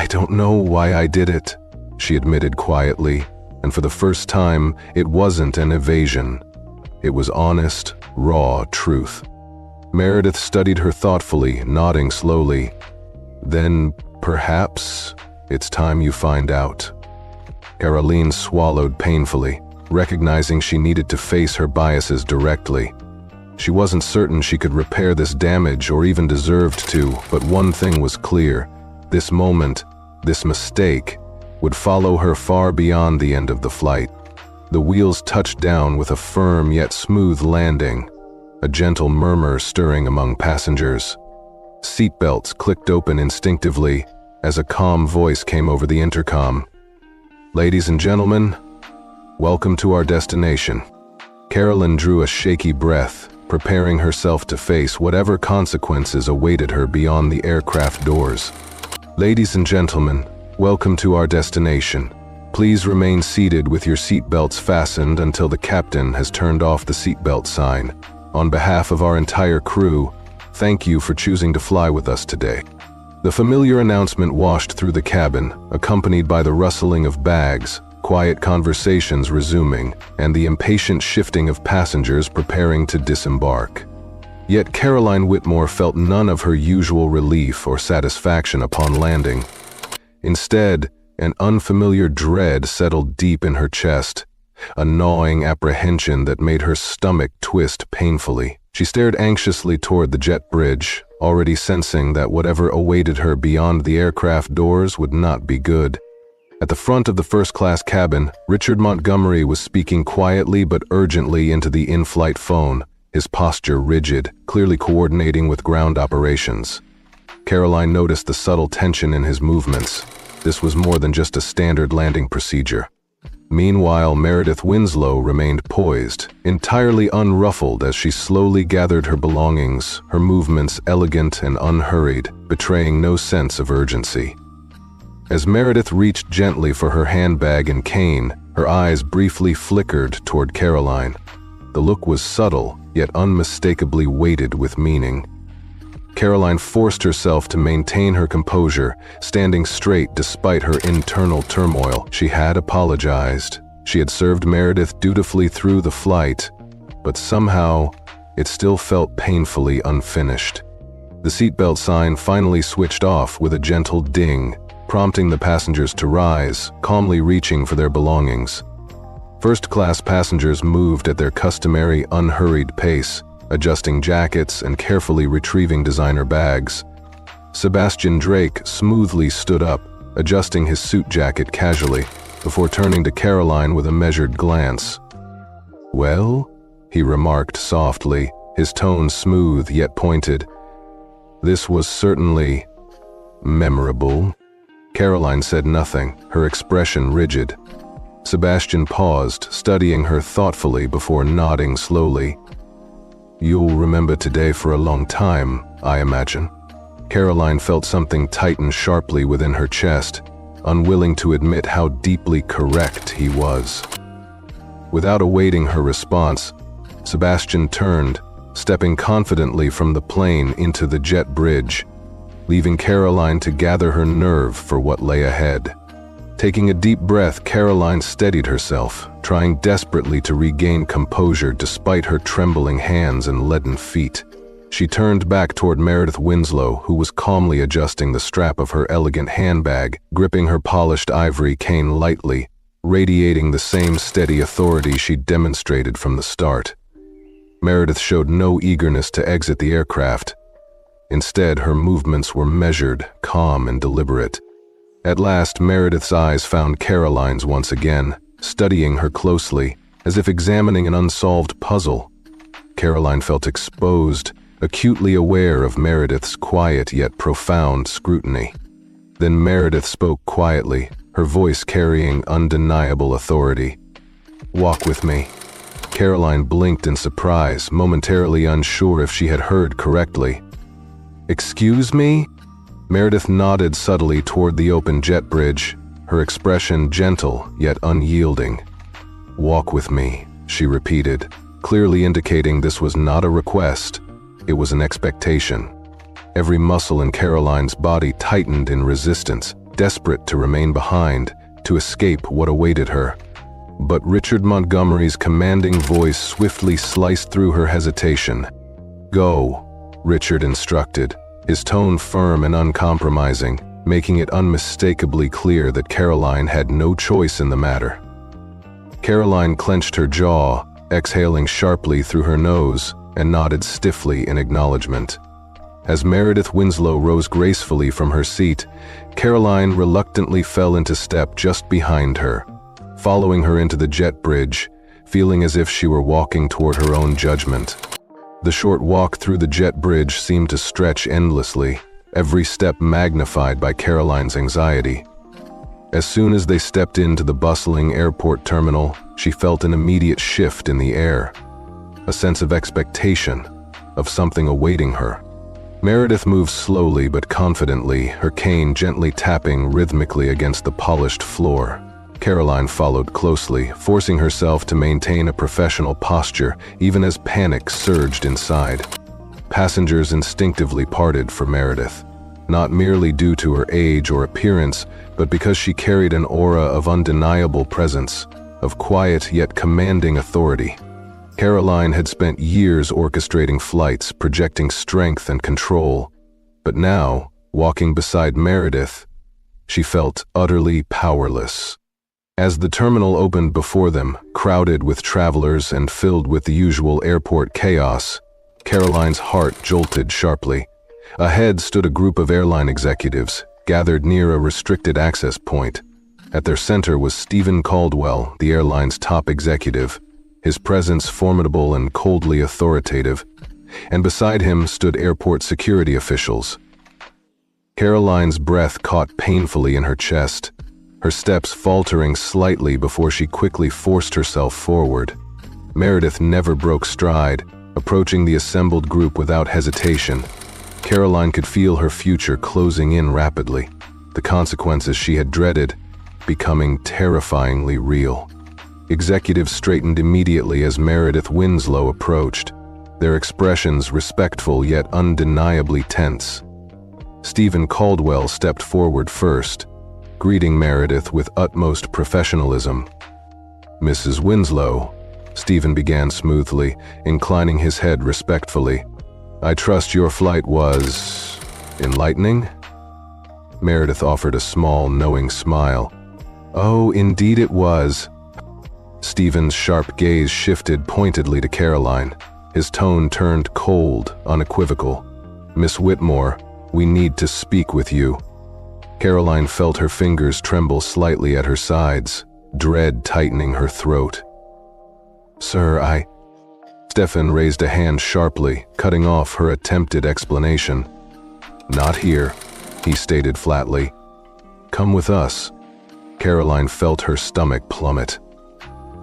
don't know why I did it," she admitted quietly, and for the first time, it wasn't an evasion. It was honest, raw truth. Meredith studied her thoughtfully, nodding slowly. "Then, perhaps, it's time you find out." Caroline swallowed painfully, recognizing she needed to face her biases directly. She wasn't certain she could repair this damage or even deserved to, but one thing was clear. This moment, this mistake, would follow her far beyond the end of the flight. The wheels touched down with a firm yet smooth landing, a gentle murmur stirring among passengers. Seatbelts clicked open instinctively as a calm voice came over the intercom. "Ladies and gentlemen, welcome to our destination." Caroline drew a shaky breath, preparing herself to face whatever consequences awaited her beyond the aircraft doors. "Ladies and gentlemen, welcome to our destination. Please remain seated with your seatbelts fastened until the captain has turned off the seatbelt sign. On behalf of our entire crew, thank you for choosing to fly with us today." The familiar announcement washed through the cabin, accompanied by the rustling of bags, quiet conversations resuming, and the impatient shifting of passengers preparing to disembark. Yet Caroline Whitmore felt none of her usual relief or satisfaction upon landing. Instead, an unfamiliar dread settled deep in her chest, a gnawing apprehension that made her stomach twist painfully. She stared anxiously toward the jet bridge, already sensing that whatever awaited her beyond the aircraft doors would not be good. At the front of the first-class cabin, Richard Montgomery was speaking quietly but urgently into the in-flight phone, his posture rigid, clearly coordinating with ground operations. Caroline noticed the subtle tension in his movements. This was more than just a standard landing procedure. Meanwhile, Meredith Winslow remained poised, entirely unruffled as she slowly gathered her belongings, her movements elegant and unhurried, betraying no sense of urgency. As Meredith reached gently for her handbag and cane, her eyes briefly flickered toward Caroline. The look was subtle, yet unmistakably weighted with meaning. Caroline forced herself to maintain her composure, standing straight despite her internal turmoil. She had apologized. She had served Meredith dutifully through the flight, but somehow it still felt painfully unfinished. The seatbelt sign finally switched off with a gentle ding, prompting the passengers to rise, calmly reaching for their belongings. First-class passengers moved at their customary unhurried pace, adjusting jackets and carefully retrieving designer bags. Sebastian Drake smoothly stood up, adjusting his suit jacket casually, before turning to Caroline with a measured glance. "Well?" he remarked softly, his tone smooth yet pointed. "This was certainly memorable." Caroline said nothing, her expression rigid. Sebastian paused, studying her thoughtfully before nodding slowly. "You'll remember today for a long time, I imagine." Caroline felt something tighten sharply within her chest, unwilling to admit how deeply correct he was. Without awaiting her response, Sebastian turned, stepping confidently from the plane into the jet bridge, leaving Caroline to gather her nerve for what lay ahead. Taking a deep breath, Caroline steadied herself, trying desperately to regain composure despite her trembling hands and leaden feet. She turned back toward Meredith Winslow, who was calmly adjusting the strap of her elegant handbag, gripping her polished ivory cane lightly, radiating the same steady authority she'd demonstrated from the start. Meredith showed no eagerness to exit the aircraft. Instead, her movements were measured, calm, and deliberate. At last, Meredith's eyes found Caroline's once again, studying her closely, as if examining an unsolved puzzle. Caroline felt exposed, acutely aware of Meredith's quiet yet profound scrutiny. Then Meredith spoke quietly, her voice carrying undeniable authority. "Walk with me." Caroline blinked in surprise, momentarily unsure if she had heard correctly. "Excuse me?" Meredith nodded subtly toward the open jet bridge, her expression gentle yet unyielding. "Walk with me," she repeated, clearly indicating this was not a request, it was an expectation. Every muscle in Caroline's body tightened in resistance, desperate to remain behind, to escape what awaited her. But Richard Montgomery's commanding voice swiftly sliced through her hesitation. "Go," Richard instructed, his tone firm and uncompromising, making it unmistakably clear that Caroline had no choice in the matter. Caroline clenched her jaw, exhaling sharply through her nose, and nodded stiffly in acknowledgement. As Meredith Winslow rose gracefully from her seat, Caroline reluctantly fell into step just behind her, following her into the jet bridge, feeling as if she were walking toward her own judgment. The short walk through the jet bridge seemed to stretch endlessly, every step magnified by Caroline's anxiety. As soon as they stepped into the bustling airport terminal, she felt an immediate shift in the air, a sense of expectation, of something awaiting her. Meredith moved slowly but confidently, her cane gently tapping rhythmically against the polished floor. Caroline followed closely, forcing herself to maintain a professional posture even as panic surged inside. Passengers instinctively parted for Meredith, not merely due to her age or appearance, but because she carried an aura of undeniable presence, of quiet yet commanding authority. Caroline had spent years orchestrating flights, projecting strength and control, but now, walking beside Meredith, she felt utterly powerless. As the terminal opened before them, crowded with travelers and filled with the usual airport chaos, Caroline's heart jolted sharply. Ahead stood a group of airline executives, gathered near a restricted access point. At their center was Stephen Caldwell, the airline's top executive, his presence formidable and coldly authoritative, and beside him stood airport security officials. Caroline's breath caught painfully in her chest, her steps faltering slightly before she quickly forced herself forward. Meredith never broke stride, approaching the assembled group without hesitation. Caroline could feel her future closing in rapidly, the consequences she had dreaded becoming terrifyingly real. Executives straightened immediately as Meredith Winslow approached, their expressions respectful yet undeniably tense. Stephen Caldwell stepped forward first, greeting Meredith with utmost professionalism. "Mrs. Winslow," Stephen began smoothly, inclining his head respectfully. "I trust your flight was enlightening?" Meredith offered a small, knowing smile. "Oh, indeed it was." Stephen's sharp gaze shifted pointedly to Caroline. His tone turned cold, unequivocal. "Miss Whitmore, we need to speak with you." Caroline felt her fingers tremble slightly at her sides, dread tightening her throat. "Sir, Stephen raised a hand sharply, cutting off her attempted explanation. "Not here," he stated flatly. "Come with us." Caroline felt her stomach plummet.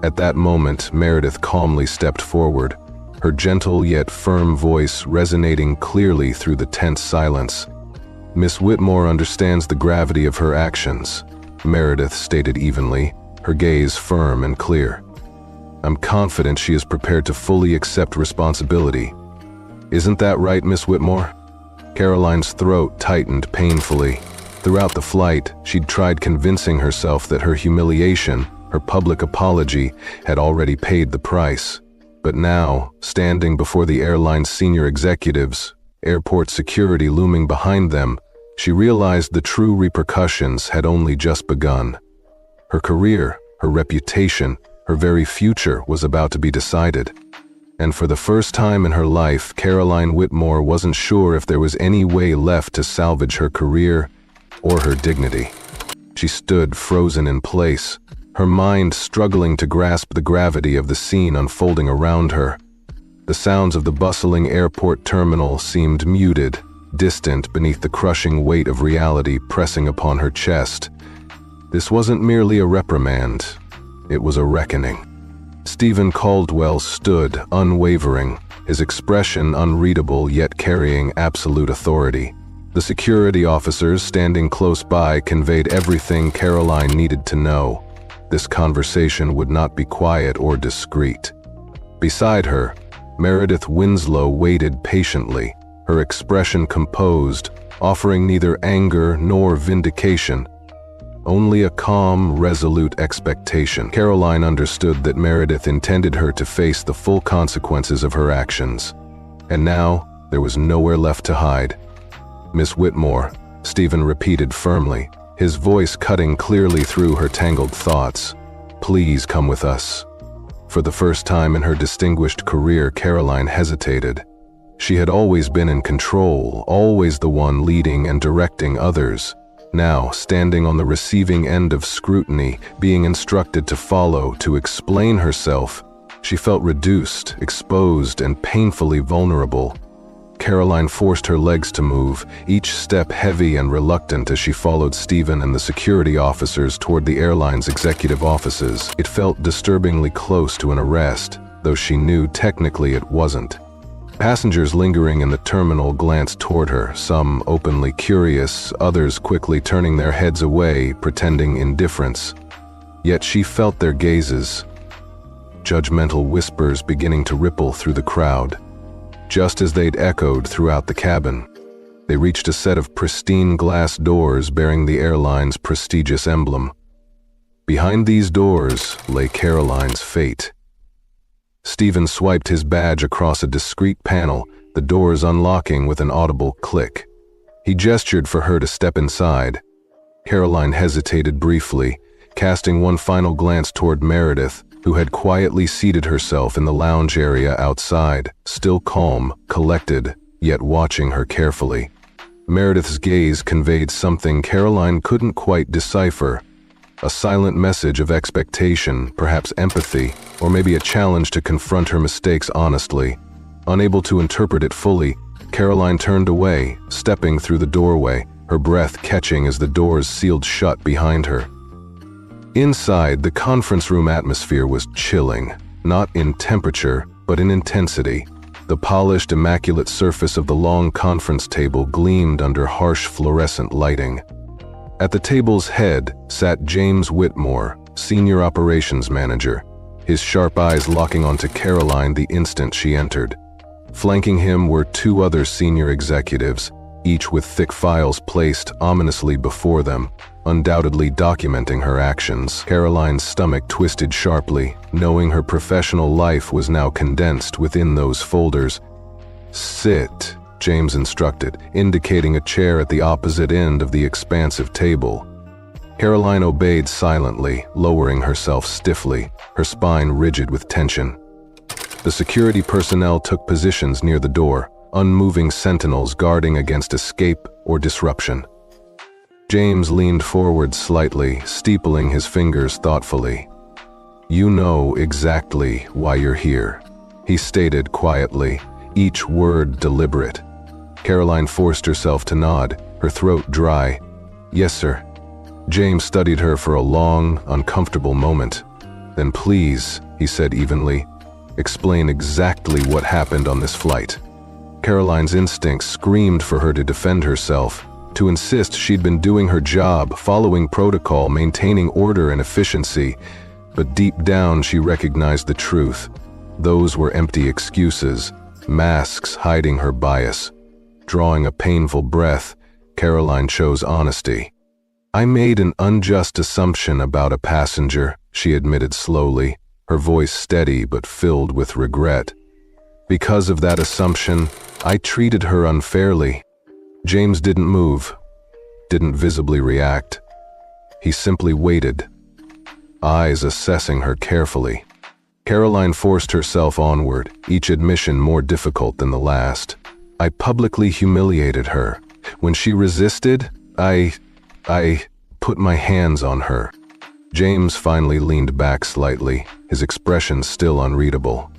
At that moment, Meredith calmly stepped forward, her gentle yet firm voice resonating clearly through the tense silence. "Miss Whitmore understands the gravity of her actions," Meredith stated evenly, her gaze firm and clear. "I'm confident she is prepared to fully accept responsibility. Isn't that right, Miss Whitmore?" Caroline's throat tightened painfully. Throughout the flight, she'd tried convincing herself that her humiliation, her public apology, had already paid the price. But now, standing before the airline's senior executives, airport security looming behind them, she realized the true repercussions had only just begun. Her career, her reputation, her very future was about to be decided. And for the first time in her life, Caroline Whitmore wasn't sure if there was any way left to salvage her career or her dignity. She stood frozen in place, her mind struggling to grasp the gravity of the scene unfolding around her. The sounds of the bustling airport terminal seemed muted, distant beneath the crushing weight of reality pressing upon her chest. This wasn't merely a reprimand, it was a reckoning. Stephen Caldwell stood, unwavering, his expression unreadable yet carrying absolute authority. The security officers standing close by conveyed everything Caroline needed to know. This conversation would not be quiet or discreet. Beside her, Meredith Winslow waited patiently, her expression composed, offering neither anger nor vindication, only a calm, resolute expectation. Caroline understood that Meredith intended her to face the full consequences of her actions. And now, there was nowhere left to hide. "Miss Whitmore," Stephen repeated firmly, his voice cutting clearly through her tangled thoughts. "Please come with us." For the first time in her distinguished career, Caroline hesitated. She had always been in control, always the one leading and directing others. Now, standing on the receiving end of scrutiny, being instructed to follow, to explain herself, she felt reduced, exposed, and painfully vulnerable. Caroline forced her legs to move, each step heavy and reluctant as she followed Stephen and the security officers toward the airline's executive offices. It felt disturbingly close to an arrest, though she knew technically it wasn't. Passengers lingering in the terminal glanced toward her, some openly curious, others quickly turning their heads away, pretending indifference. Yet she felt their gazes, judgmental whispers beginning to ripple through the crowd. Just as they'd echoed throughout the cabin, they reached a set of pristine glass doors bearing the airline's prestigious emblem. Behind these doors lay Caroline's fate. Stephen swiped his badge across a discreet panel, the doors unlocking with an audible click. He gestured for her to step inside. Caroline hesitated briefly, casting one final glance toward Meredith, who had quietly seated herself in the lounge area outside, still calm, collected, yet watching her carefully. Meredith's gaze conveyed something Caroline couldn't quite decipher, a silent message of expectation, perhaps empathy, or maybe a challenge to confront her mistakes honestly. Unable to interpret it fully, Caroline turned away, stepping through the doorway, her breath catching as the doors sealed shut behind her. Inside, the conference room atmosphere was chilling, not in temperature, but in intensity. The polished, immaculate surface of the long conference table gleamed under harsh fluorescent lighting. At the table's head sat James Whitmore, Senior Operations Manager, his sharp eyes locking onto Caroline the instant she entered. Flanking him were two other senior executives, each with thick files placed ominously before them, undoubtedly documenting her actions. Caroline's stomach twisted sharply, knowing her professional life was now condensed within those folders. "Sit," James instructed, indicating a chair at the opposite end of the expansive table. Caroline obeyed silently, lowering herself stiffly, her spine rigid with tension. The security personnel took positions near the door, unmoving sentinels guarding against escape or disruption. James leaned forward slightly, steepling his fingers thoughtfully. "You know exactly why you're here," he stated quietly, each word deliberate. Caroline forced herself to nod, her throat dry. "Yes, sir." James studied her for a long, uncomfortable moment. "Then please," he said evenly, "explain exactly what happened on this flight." Caroline's instincts screamed for her to defend herself, to insist she'd been doing her job, following protocol, maintaining order and efficiency. But deep down she recognized the truth. Those were empty excuses, masks hiding her bias. Drawing a painful breath, Caroline chose honesty. "I made an unjust assumption about a passenger," she admitted slowly, her voice steady but filled with regret. "Because of that assumption, I treated her unfairly." James didn't move, didn't visibly react. He simply waited, eyes assessing her carefully. Caroline forced herself onward, each admission more difficult than the last. "I publicly humiliated her. When she resisted, I put my hands on her." James finally leaned back slightly, his expression still unreadable.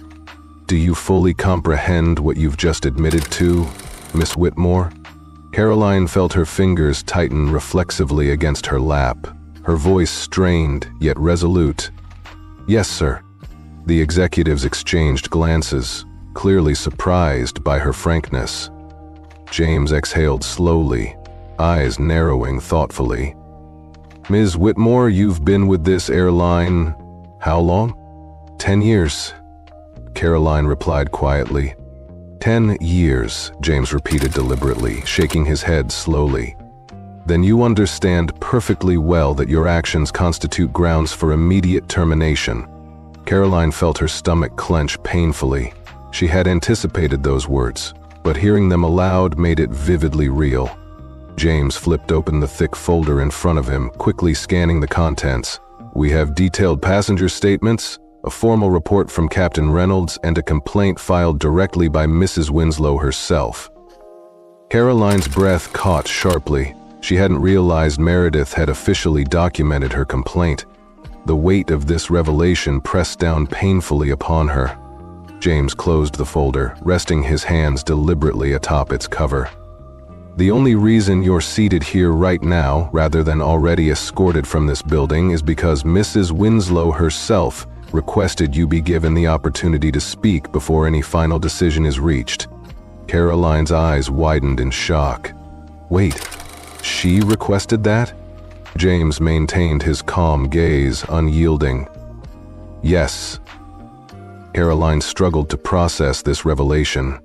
"Do you fully comprehend what you've just admitted to, Miss Whitmore?" Caroline felt her fingers tighten reflexively against her lap, her voice strained yet resolute. "Yes, sir." The executives exchanged glances, clearly surprised by her frankness. James exhaled slowly, eyes narrowing thoughtfully. "Ms. Whitmore, you've been with this airline how long?" 10 years, Caroline replied quietly. 10 years, James repeated deliberately, shaking his head slowly. "Then you understand perfectly well that your actions constitute grounds for immediate termination." Caroline felt her stomach clench painfully. She had anticipated those words, but hearing them aloud made it vividly real. James flipped open the thick folder in front of him, quickly scanning the contents. "We have detailed passenger statements, a formal report from Captain Reynolds, and a complaint filed directly by Mrs. Winslow herself." Caroline's breath caught sharply. She hadn't realized Meredith had officially documented her complaint. The weight of this revelation pressed down painfully upon her. James closed the folder, resting his hands deliberately atop its cover. "The only reason you're seated here right now, rather than already escorted from this building, is because Mrs. Winslow herself requested you be given the opportunity to speak before any final decision is reached." Caroline's eyes widened in shock. "Wait, she requested that?" James maintained his calm gaze, unyielding. "Yes." Caroline struggled to process this revelation.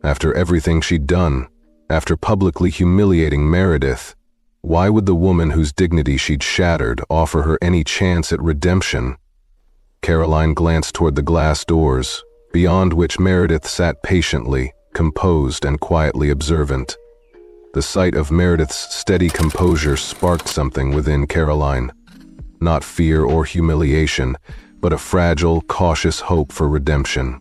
After everything she'd done, after publicly humiliating Meredith, why would the woman whose dignity she'd shattered offer her any chance at redemption? Caroline glanced toward the glass doors, beyond which Meredith sat patiently, composed and quietly observant. The sight of Meredith's steady composure sparked something within Caroline. Not fear or humiliation, but a fragile, cautious hope for redemption.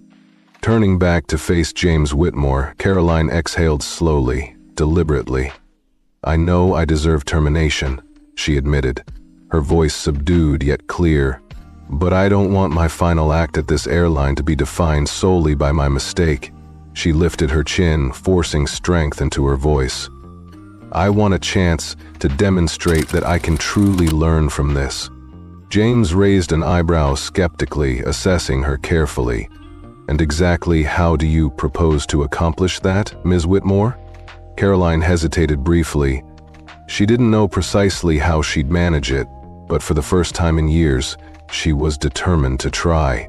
Turning back to face James Whitmore, Caroline exhaled slowly, deliberately. "I know I deserve termination," she admitted, her voice subdued yet clear. "But I don't want my final act at this airline to be defined solely by my mistake." She lifted her chin, forcing strength into her voice. "I want a chance to demonstrate that I can truly learn from this." James raised an eyebrow skeptically, assessing her carefully. "And exactly how do you propose to accomplish that, Ms. Whitmore?" Caroline hesitated briefly. She didn't know precisely how she'd manage it, but for the first time in years, she was determined to try.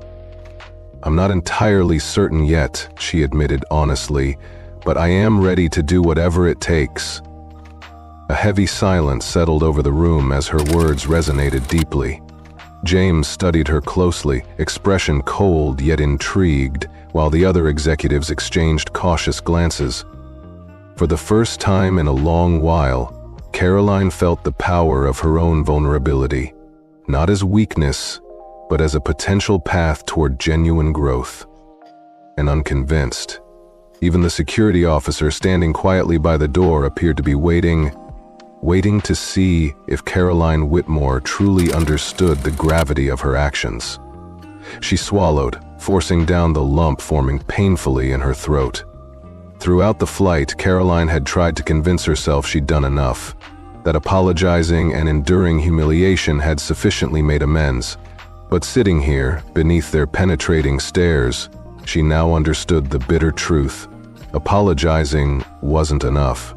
"I'm not entirely certain yet," she admitted honestly, "but I am ready to do whatever it takes." A heavy silence settled over the room as her words resonated deeply. James studied her closely, expression cold yet intrigued, while the other executives exchanged cautious glances. For the first time in a long while, Caroline felt the power of her own vulnerability, not as weakness, but as a potential path toward genuine growth. And unconvinced, even the security officer standing quietly by the door appeared to be waiting to see if Caroline Whitmore truly understood the gravity of her actions. She swallowed, forcing down the lump forming painfully in her throat. Throughout the flight, Caroline had tried to convince herself she'd done enough, that apologizing and enduring humiliation had sufficiently made amends. But sitting here, beneath their penetrating stares, she now understood the bitter truth. Apologizing wasn't enough.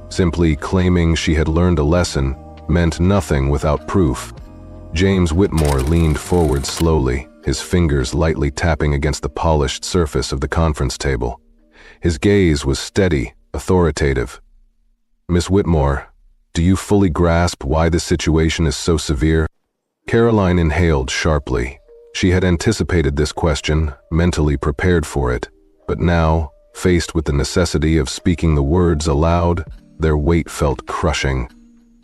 Simply claiming she had learned a lesson meant nothing without proof. James Whitmore leaned forward slowly, his fingers lightly tapping against the polished surface of the conference table. His gaze was steady, authoritative. "Miss Whitmore, do you fully grasp why this situation is so severe?" Caroline inhaled sharply. She had anticipated this question, mentally prepared for it, but now, faced with the necessity of speaking the words aloud, their weight felt crushing.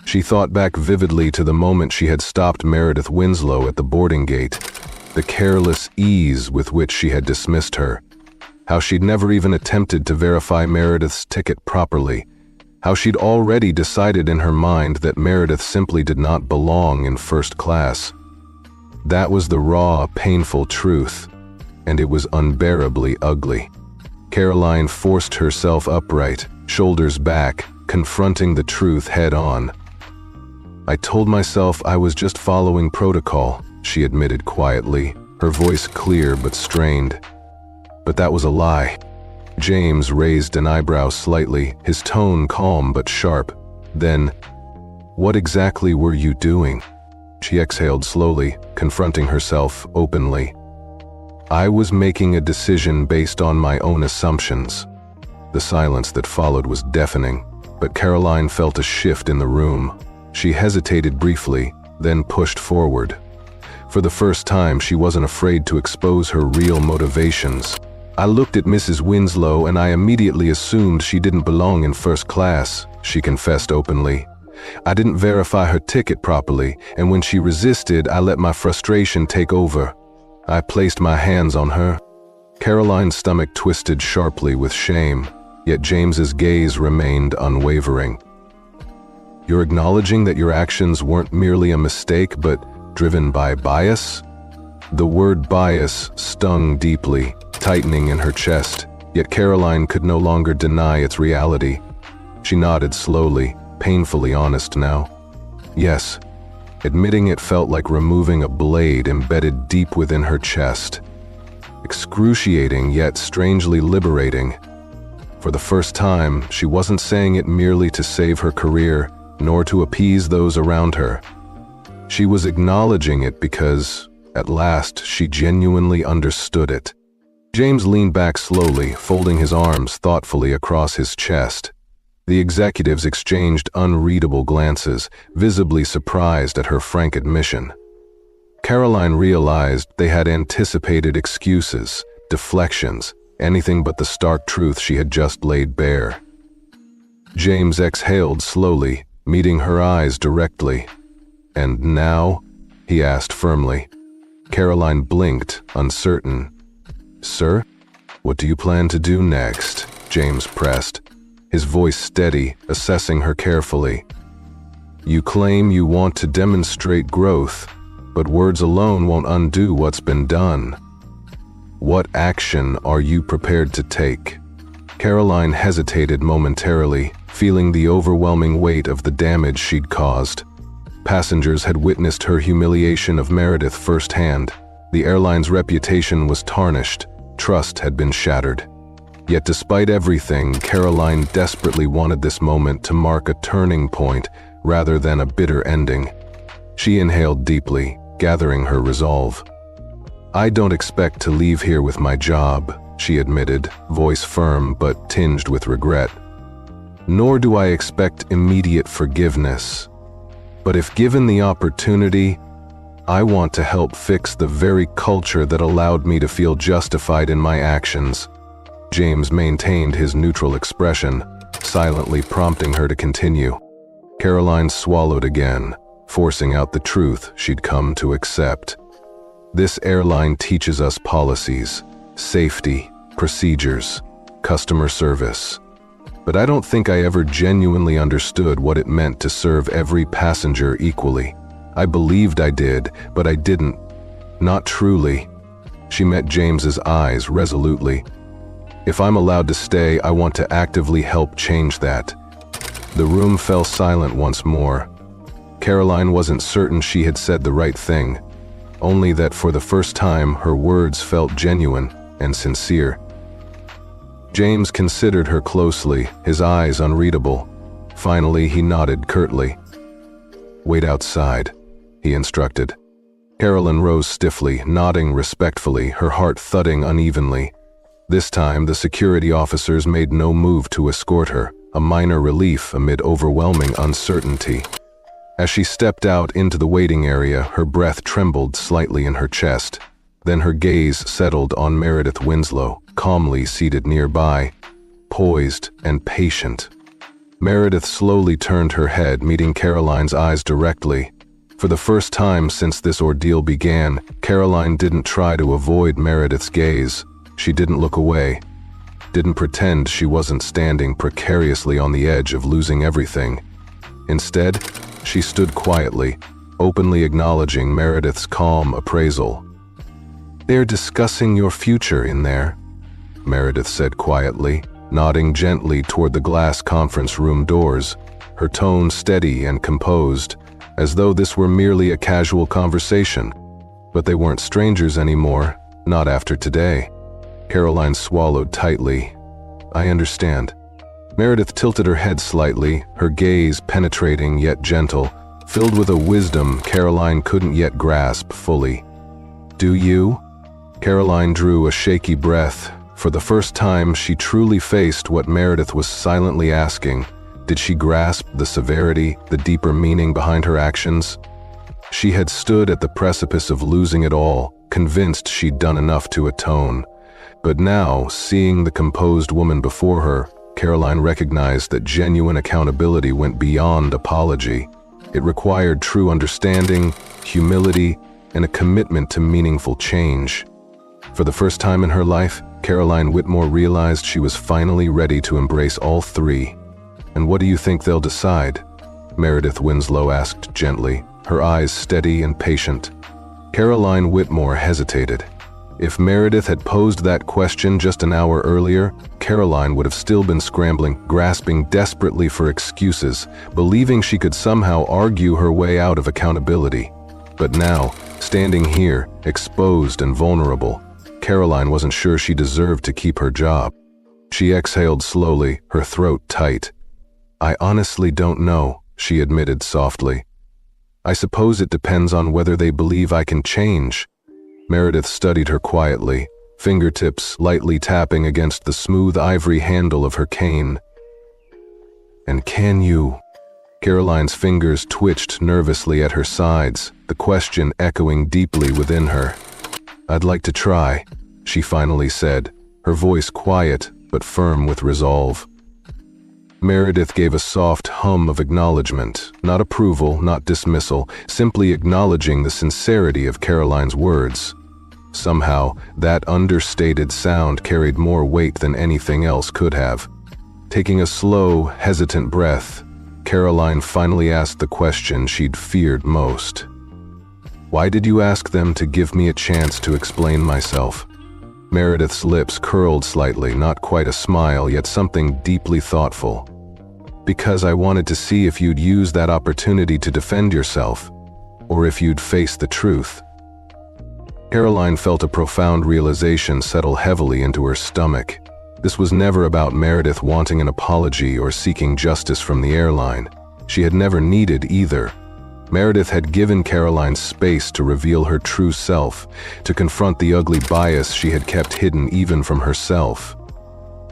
She thought back vividly to the moment she had stopped Meredith Winslow at the boarding gate, the careless ease with which she had dismissed her, how she'd never even attempted to verify Meredith's ticket properly, how she'd already decided in her mind that Meredith simply did not belong in first class. That was the raw, painful truth, and it was unbearably ugly. Caroline forced herself upright, shoulders back, confronting the truth head-on. "I told myself I was just following protocol," she admitted quietly, her voice clear but strained. "But that was a lie." James raised an eyebrow slightly, his tone calm but sharp. Then, "What exactly were you doing?" She exhaled slowly, confronting herself openly. "I was making a decision based on my own assumptions." The silence that followed was deafening, but Caroline felt a shift in the room. She hesitated briefly, then pushed forward. For the first time, she wasn't afraid to expose her real motivations. "I looked at Mrs. Winslow and I immediately assumed she didn't belong in first class," she confessed openly. "I didn't verify her ticket properly, and when she resisted, I let my frustration take over. I placed my hands on her." Caroline's stomach twisted sharply with shame, yet James's gaze remained unwavering. "You're acknowledging that your actions weren't merely a mistake, but driven by bias?" The word bias stung deeply, tightening in her chest, yet Caroline could no longer deny its reality. She nodded slowly, painfully honest now. "Yes." Admitting it felt like removing a blade embedded deep within her chest. Excruciating yet strangely liberating. For the first time, she wasn't saying it merely to save her career, nor to appease those around her. She was acknowledging it because, at last, she genuinely understood it. James leaned back slowly, folding his arms thoughtfully across his chest. The executives exchanged unreadable glances, visibly surprised at her frank admission. Caroline realized they had anticipated excuses, deflections, anything but the stark truth she had just laid bare. James exhaled slowly, meeting her eyes directly. "And now?" he asked firmly. Caroline blinked, uncertain. "Sir, what do you plan to do next?" James pressed, his voice steady, assessing her carefully. "You claim you want to demonstrate growth, but words alone won't undo what's been done. What action are you prepared to take?" Caroline hesitated momentarily, feeling the overwhelming weight of the damage she'd caused. Passengers had witnessed her humiliation of Meredith firsthand. The airline's reputation was tarnished, trust had been shattered. Yet despite everything, Caroline desperately wanted this moment to mark a turning point rather than a bitter ending. She inhaled deeply, gathering her resolve. "I don't expect to leave here with my job," she admitted, voice firm but tinged with regret. "Nor do I expect immediate forgiveness. But if given the opportunity, I want to help fix the very culture that allowed me to feel justified in my actions." James maintained his neutral expression, silently prompting her to continue. Caroline swallowed again, forcing out the truth she'd come to accept. "This airline teaches us policies, safety, procedures, customer service. But I don't think I ever genuinely understood what it meant to serve every passenger equally. I believed I did, but I didn't. Not truly." She met James's eyes resolutely. "If I'm allowed to stay, I want to actively help change that." The room fell silent once more. Caroline wasn't certain she had said the right thing, only that for the first time her words felt genuine and sincere. James considered her closely, his eyes unreadable. Finally, he nodded curtly. "Wait outside," he instructed. Caroline rose stiffly, nodding respectfully, her heart thudding unevenly. This time, the security officers made no move to escort her, a minor relief amid overwhelming uncertainty. As she stepped out into the waiting area, her breath trembled slightly in her chest. Then her gaze settled on Meredith Winslow, calmly seated nearby, poised and patient. Meredith slowly turned her head, meeting Caroline's eyes directly. For the first time since this ordeal began, Caroline didn't try to avoid Meredith's gaze. She didn't look away, didn't pretend she wasn't standing precariously on the edge of losing everything. Instead, she stood quietly, openly acknowledging Meredith's calm appraisal. "They're discussing your future in there," Meredith said quietly, nodding gently toward the glass conference room doors, her tone steady and composed, as though this were merely a casual conversation. But they weren't strangers anymore, not after today. Caroline swallowed tightly. "I understand." Meredith tilted her head slightly, her gaze penetrating yet gentle, filled with a wisdom Caroline couldn't yet grasp fully. "Do you?" Caroline drew a shaky breath. For the first time, she truly faced what Meredith was silently asking. Did she grasp the severity, the deeper meaning behind her actions? She had stood at the precipice of losing it all, convinced she'd done enough to atone. But now, seeing the composed woman before her, Caroline recognized that genuine accountability went beyond apology. It required true understanding, humility, and a commitment to meaningful change. For the first time in her life, Caroline Whitmore realized she was finally ready to embrace all three. "And what do you think they'll decide?" Meredith Winslow asked gently, her eyes steady and patient. Caroline Whitmore hesitated. If Meredith had posed that question just an hour earlier, Caroline would have still been scrambling, grasping desperately for excuses, believing she could somehow argue her way out of accountability. But now, standing here, exposed and vulnerable, Caroline wasn't sure she deserved to keep her job. She exhaled slowly, her throat tight. "I honestly don't know," she admitted softly. "I suppose it depends on whether they believe I can change." Meredith studied her quietly, fingertips lightly tapping against the smooth ivory handle of her cane. "And can you?" Caroline's fingers twitched nervously at her sides, the question echoing deeply within her. "I'd like to try," she finally said, her voice quiet but firm with resolve. Meredith gave a soft hum of acknowledgement, not approval, not dismissal, simply acknowledging the sincerity of Caroline's words. Somehow, that understated sound carried more weight than anything else could have. Taking a slow, hesitant breath, Caroline finally asked the question she'd feared most. "Why did you ask them to give me a chance to explain myself?" Meredith's lips curled slightly, not quite a smile, yet something deeply thoughtful. "Because I wanted to see if you'd use that opportunity to defend yourself, or if you'd face the truth." Caroline felt a profound realization settle heavily into her stomach. This was never about Meredith wanting an apology or seeking justice from the airline. She had never needed either. Meredith had given Caroline space to reveal her true self, to confront the ugly bias she had kept hidden even from herself.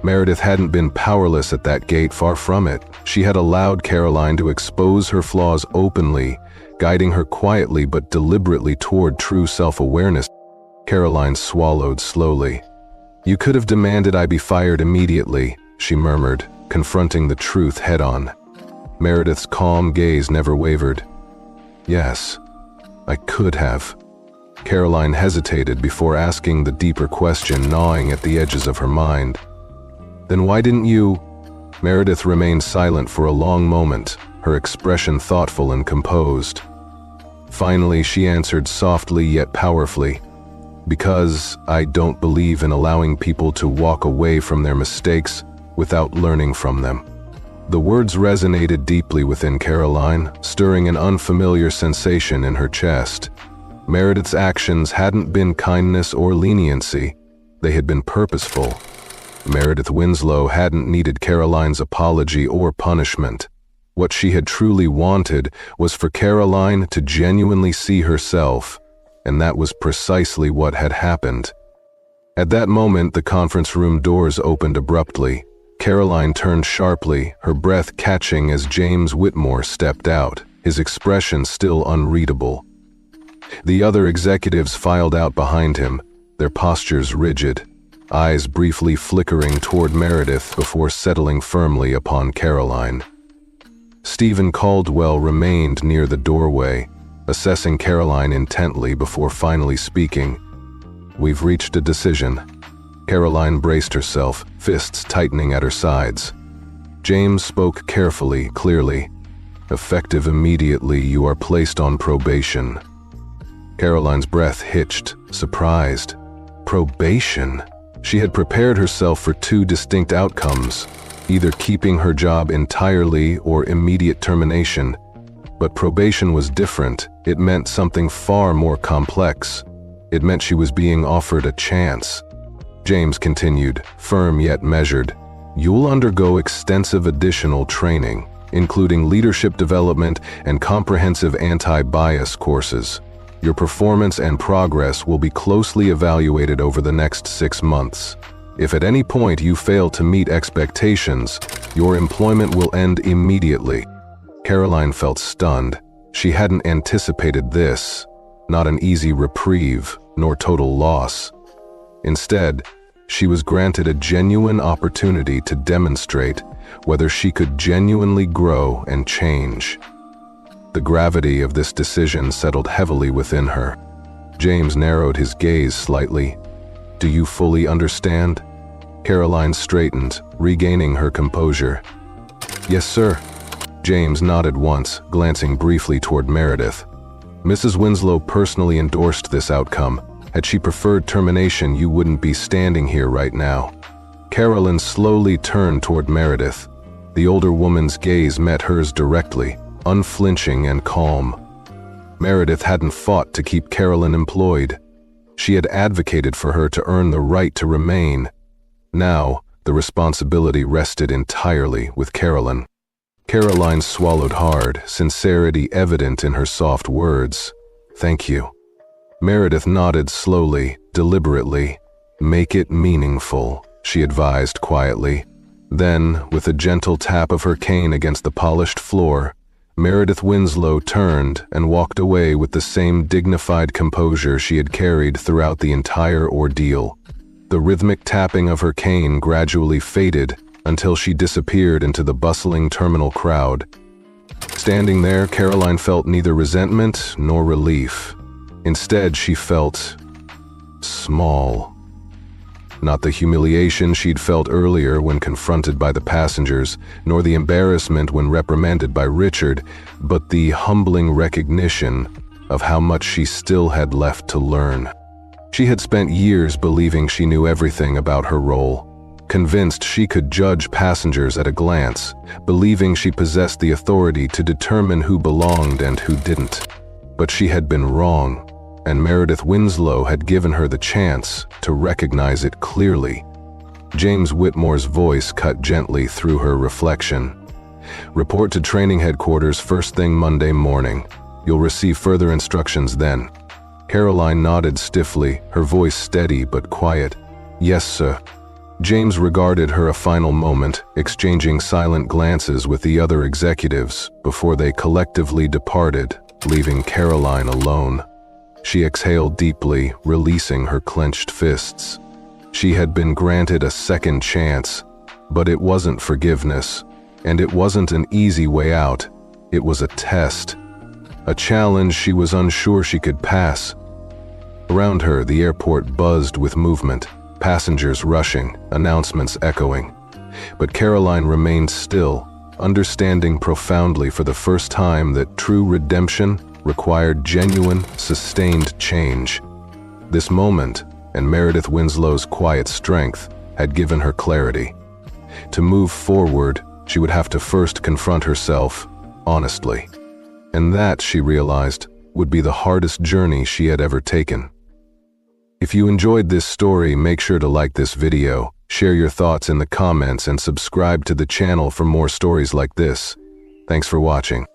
Meredith hadn't been powerless at that gate, far from it. She had allowed Caroline to expose her flaws openly, guiding her quietly but deliberately toward true self-awareness. Caroline swallowed slowly. "You could have demanded I be fired immediately," she murmured, confronting the truth head-on. Meredith's calm gaze never wavered. "Yes, I could have." Caroline hesitated before asking the deeper question gnawing at the edges of her mind. "Then why didn't you?" Meredith remained silent for a long moment, her expression thoughtful and composed. Finally, she answered softly yet powerfully, "Because I don't believe in allowing people to walk away from their mistakes without learning from them." The words resonated deeply within Caroline, stirring an unfamiliar sensation in her chest. Meredith's actions hadn't been kindness or leniency, they had been purposeful. Meredith Winslow hadn't needed Caroline's apology or punishment. What she had truly wanted was for Caroline to genuinely see herself, and that was precisely what had happened. At that moment, the conference room doors opened abruptly. Caroline turned sharply, her breath catching as James Whitmore stepped out, his expression still unreadable. The other executives filed out behind him, their postures rigid, eyes briefly flickering toward Meredith before settling firmly upon Caroline. Stephen Caldwell remained near the doorway, assessing Caroline intently before finally speaking. "We've reached a decision." Caroline braced herself, fists tightening at her sides. James spoke carefully, clearly. "Effective immediately, you are placed on probation." Caroline's breath hitched, surprised. Probation? She had prepared herself for two distinct outcomes, either keeping her job entirely or immediate termination. But probation was different. It meant something far more complex. It meant she was being offered a chance. James continued, firm yet measured. "You'll undergo extensive additional training, including leadership development and comprehensive anti-bias courses. Your performance and progress will be closely evaluated over the next 6 months. If at any point you fail to meet expectations, your employment will end immediately." Caroline felt stunned. She hadn't anticipated this, not an easy reprieve, nor total loss. Instead, she was granted a genuine opportunity to demonstrate whether she could genuinely grow and change. The gravity of this decision settled heavily within her. James narrowed his gaze slightly. "Do you fully understand?" Caroline straightened, regaining her composure. "Yes, sir." James nodded once, glancing briefly toward Meredith. "Mrs. Winslow personally endorsed this outcome. Had she preferred termination, you wouldn't be standing here right now." Caroline slowly turned toward Meredith. The older woman's gaze met hers directly, unflinching and calm. Meredith hadn't fought to keep Caroline employed. She had advocated for her to earn the right to remain. Now, the responsibility rested entirely with Caroline. Caroline swallowed hard, sincerity evident in her soft words. "Thank you." Meredith nodded slowly, deliberately. "Make it meaningful," she advised quietly. Then, with a gentle tap of her cane against the polished floor, Meredith Winslow turned and walked away with the same dignified composure she had carried throughout the entire ordeal. The rhythmic tapping of her cane gradually faded until she disappeared into the bustling terminal crowd. Standing there, Caroline felt neither resentment nor relief. Instead, she felt small. Not the humiliation she'd felt earlier when confronted by the passengers, nor the embarrassment when reprimanded by Richard, but the humbling recognition of how much she still had left to learn. She had spent years believing she knew everything about her role, convinced she could judge passengers at a glance, believing she possessed the authority to determine who belonged and who didn't. But she had been wrong, and Meredith Winslow had given her the chance to recognize it clearly. James Whitmore's voice cut gently through her reflection. "Report to training headquarters first thing Monday morning. You'll receive further instructions then." Caroline nodded stiffly, her voice steady but quiet. "Yes, sir." James regarded her a final moment, exchanging silent glances with the other executives before they collectively departed, leaving Caroline alone. She exhaled deeply, releasing her clenched fists. She had been granted a second chance, but it wasn't forgiveness, and it wasn't an easy way out. It was a test, a challenge she was unsure she could pass. Around her, the airport buzzed with movement, passengers rushing, announcements echoing. But Caroline remained still, understanding profoundly for the first time that true redemption required genuine, sustained change. This moment, and Meredith Winslow's quiet strength, had given her clarity. To move forward, she would have to first confront herself, honestly. And that, she realized, would be the hardest journey she had ever taken. If you enjoyed this story, make sure to like this video, share your thoughts in the comments, and subscribe to the channel for more stories like this. Thanks for watching.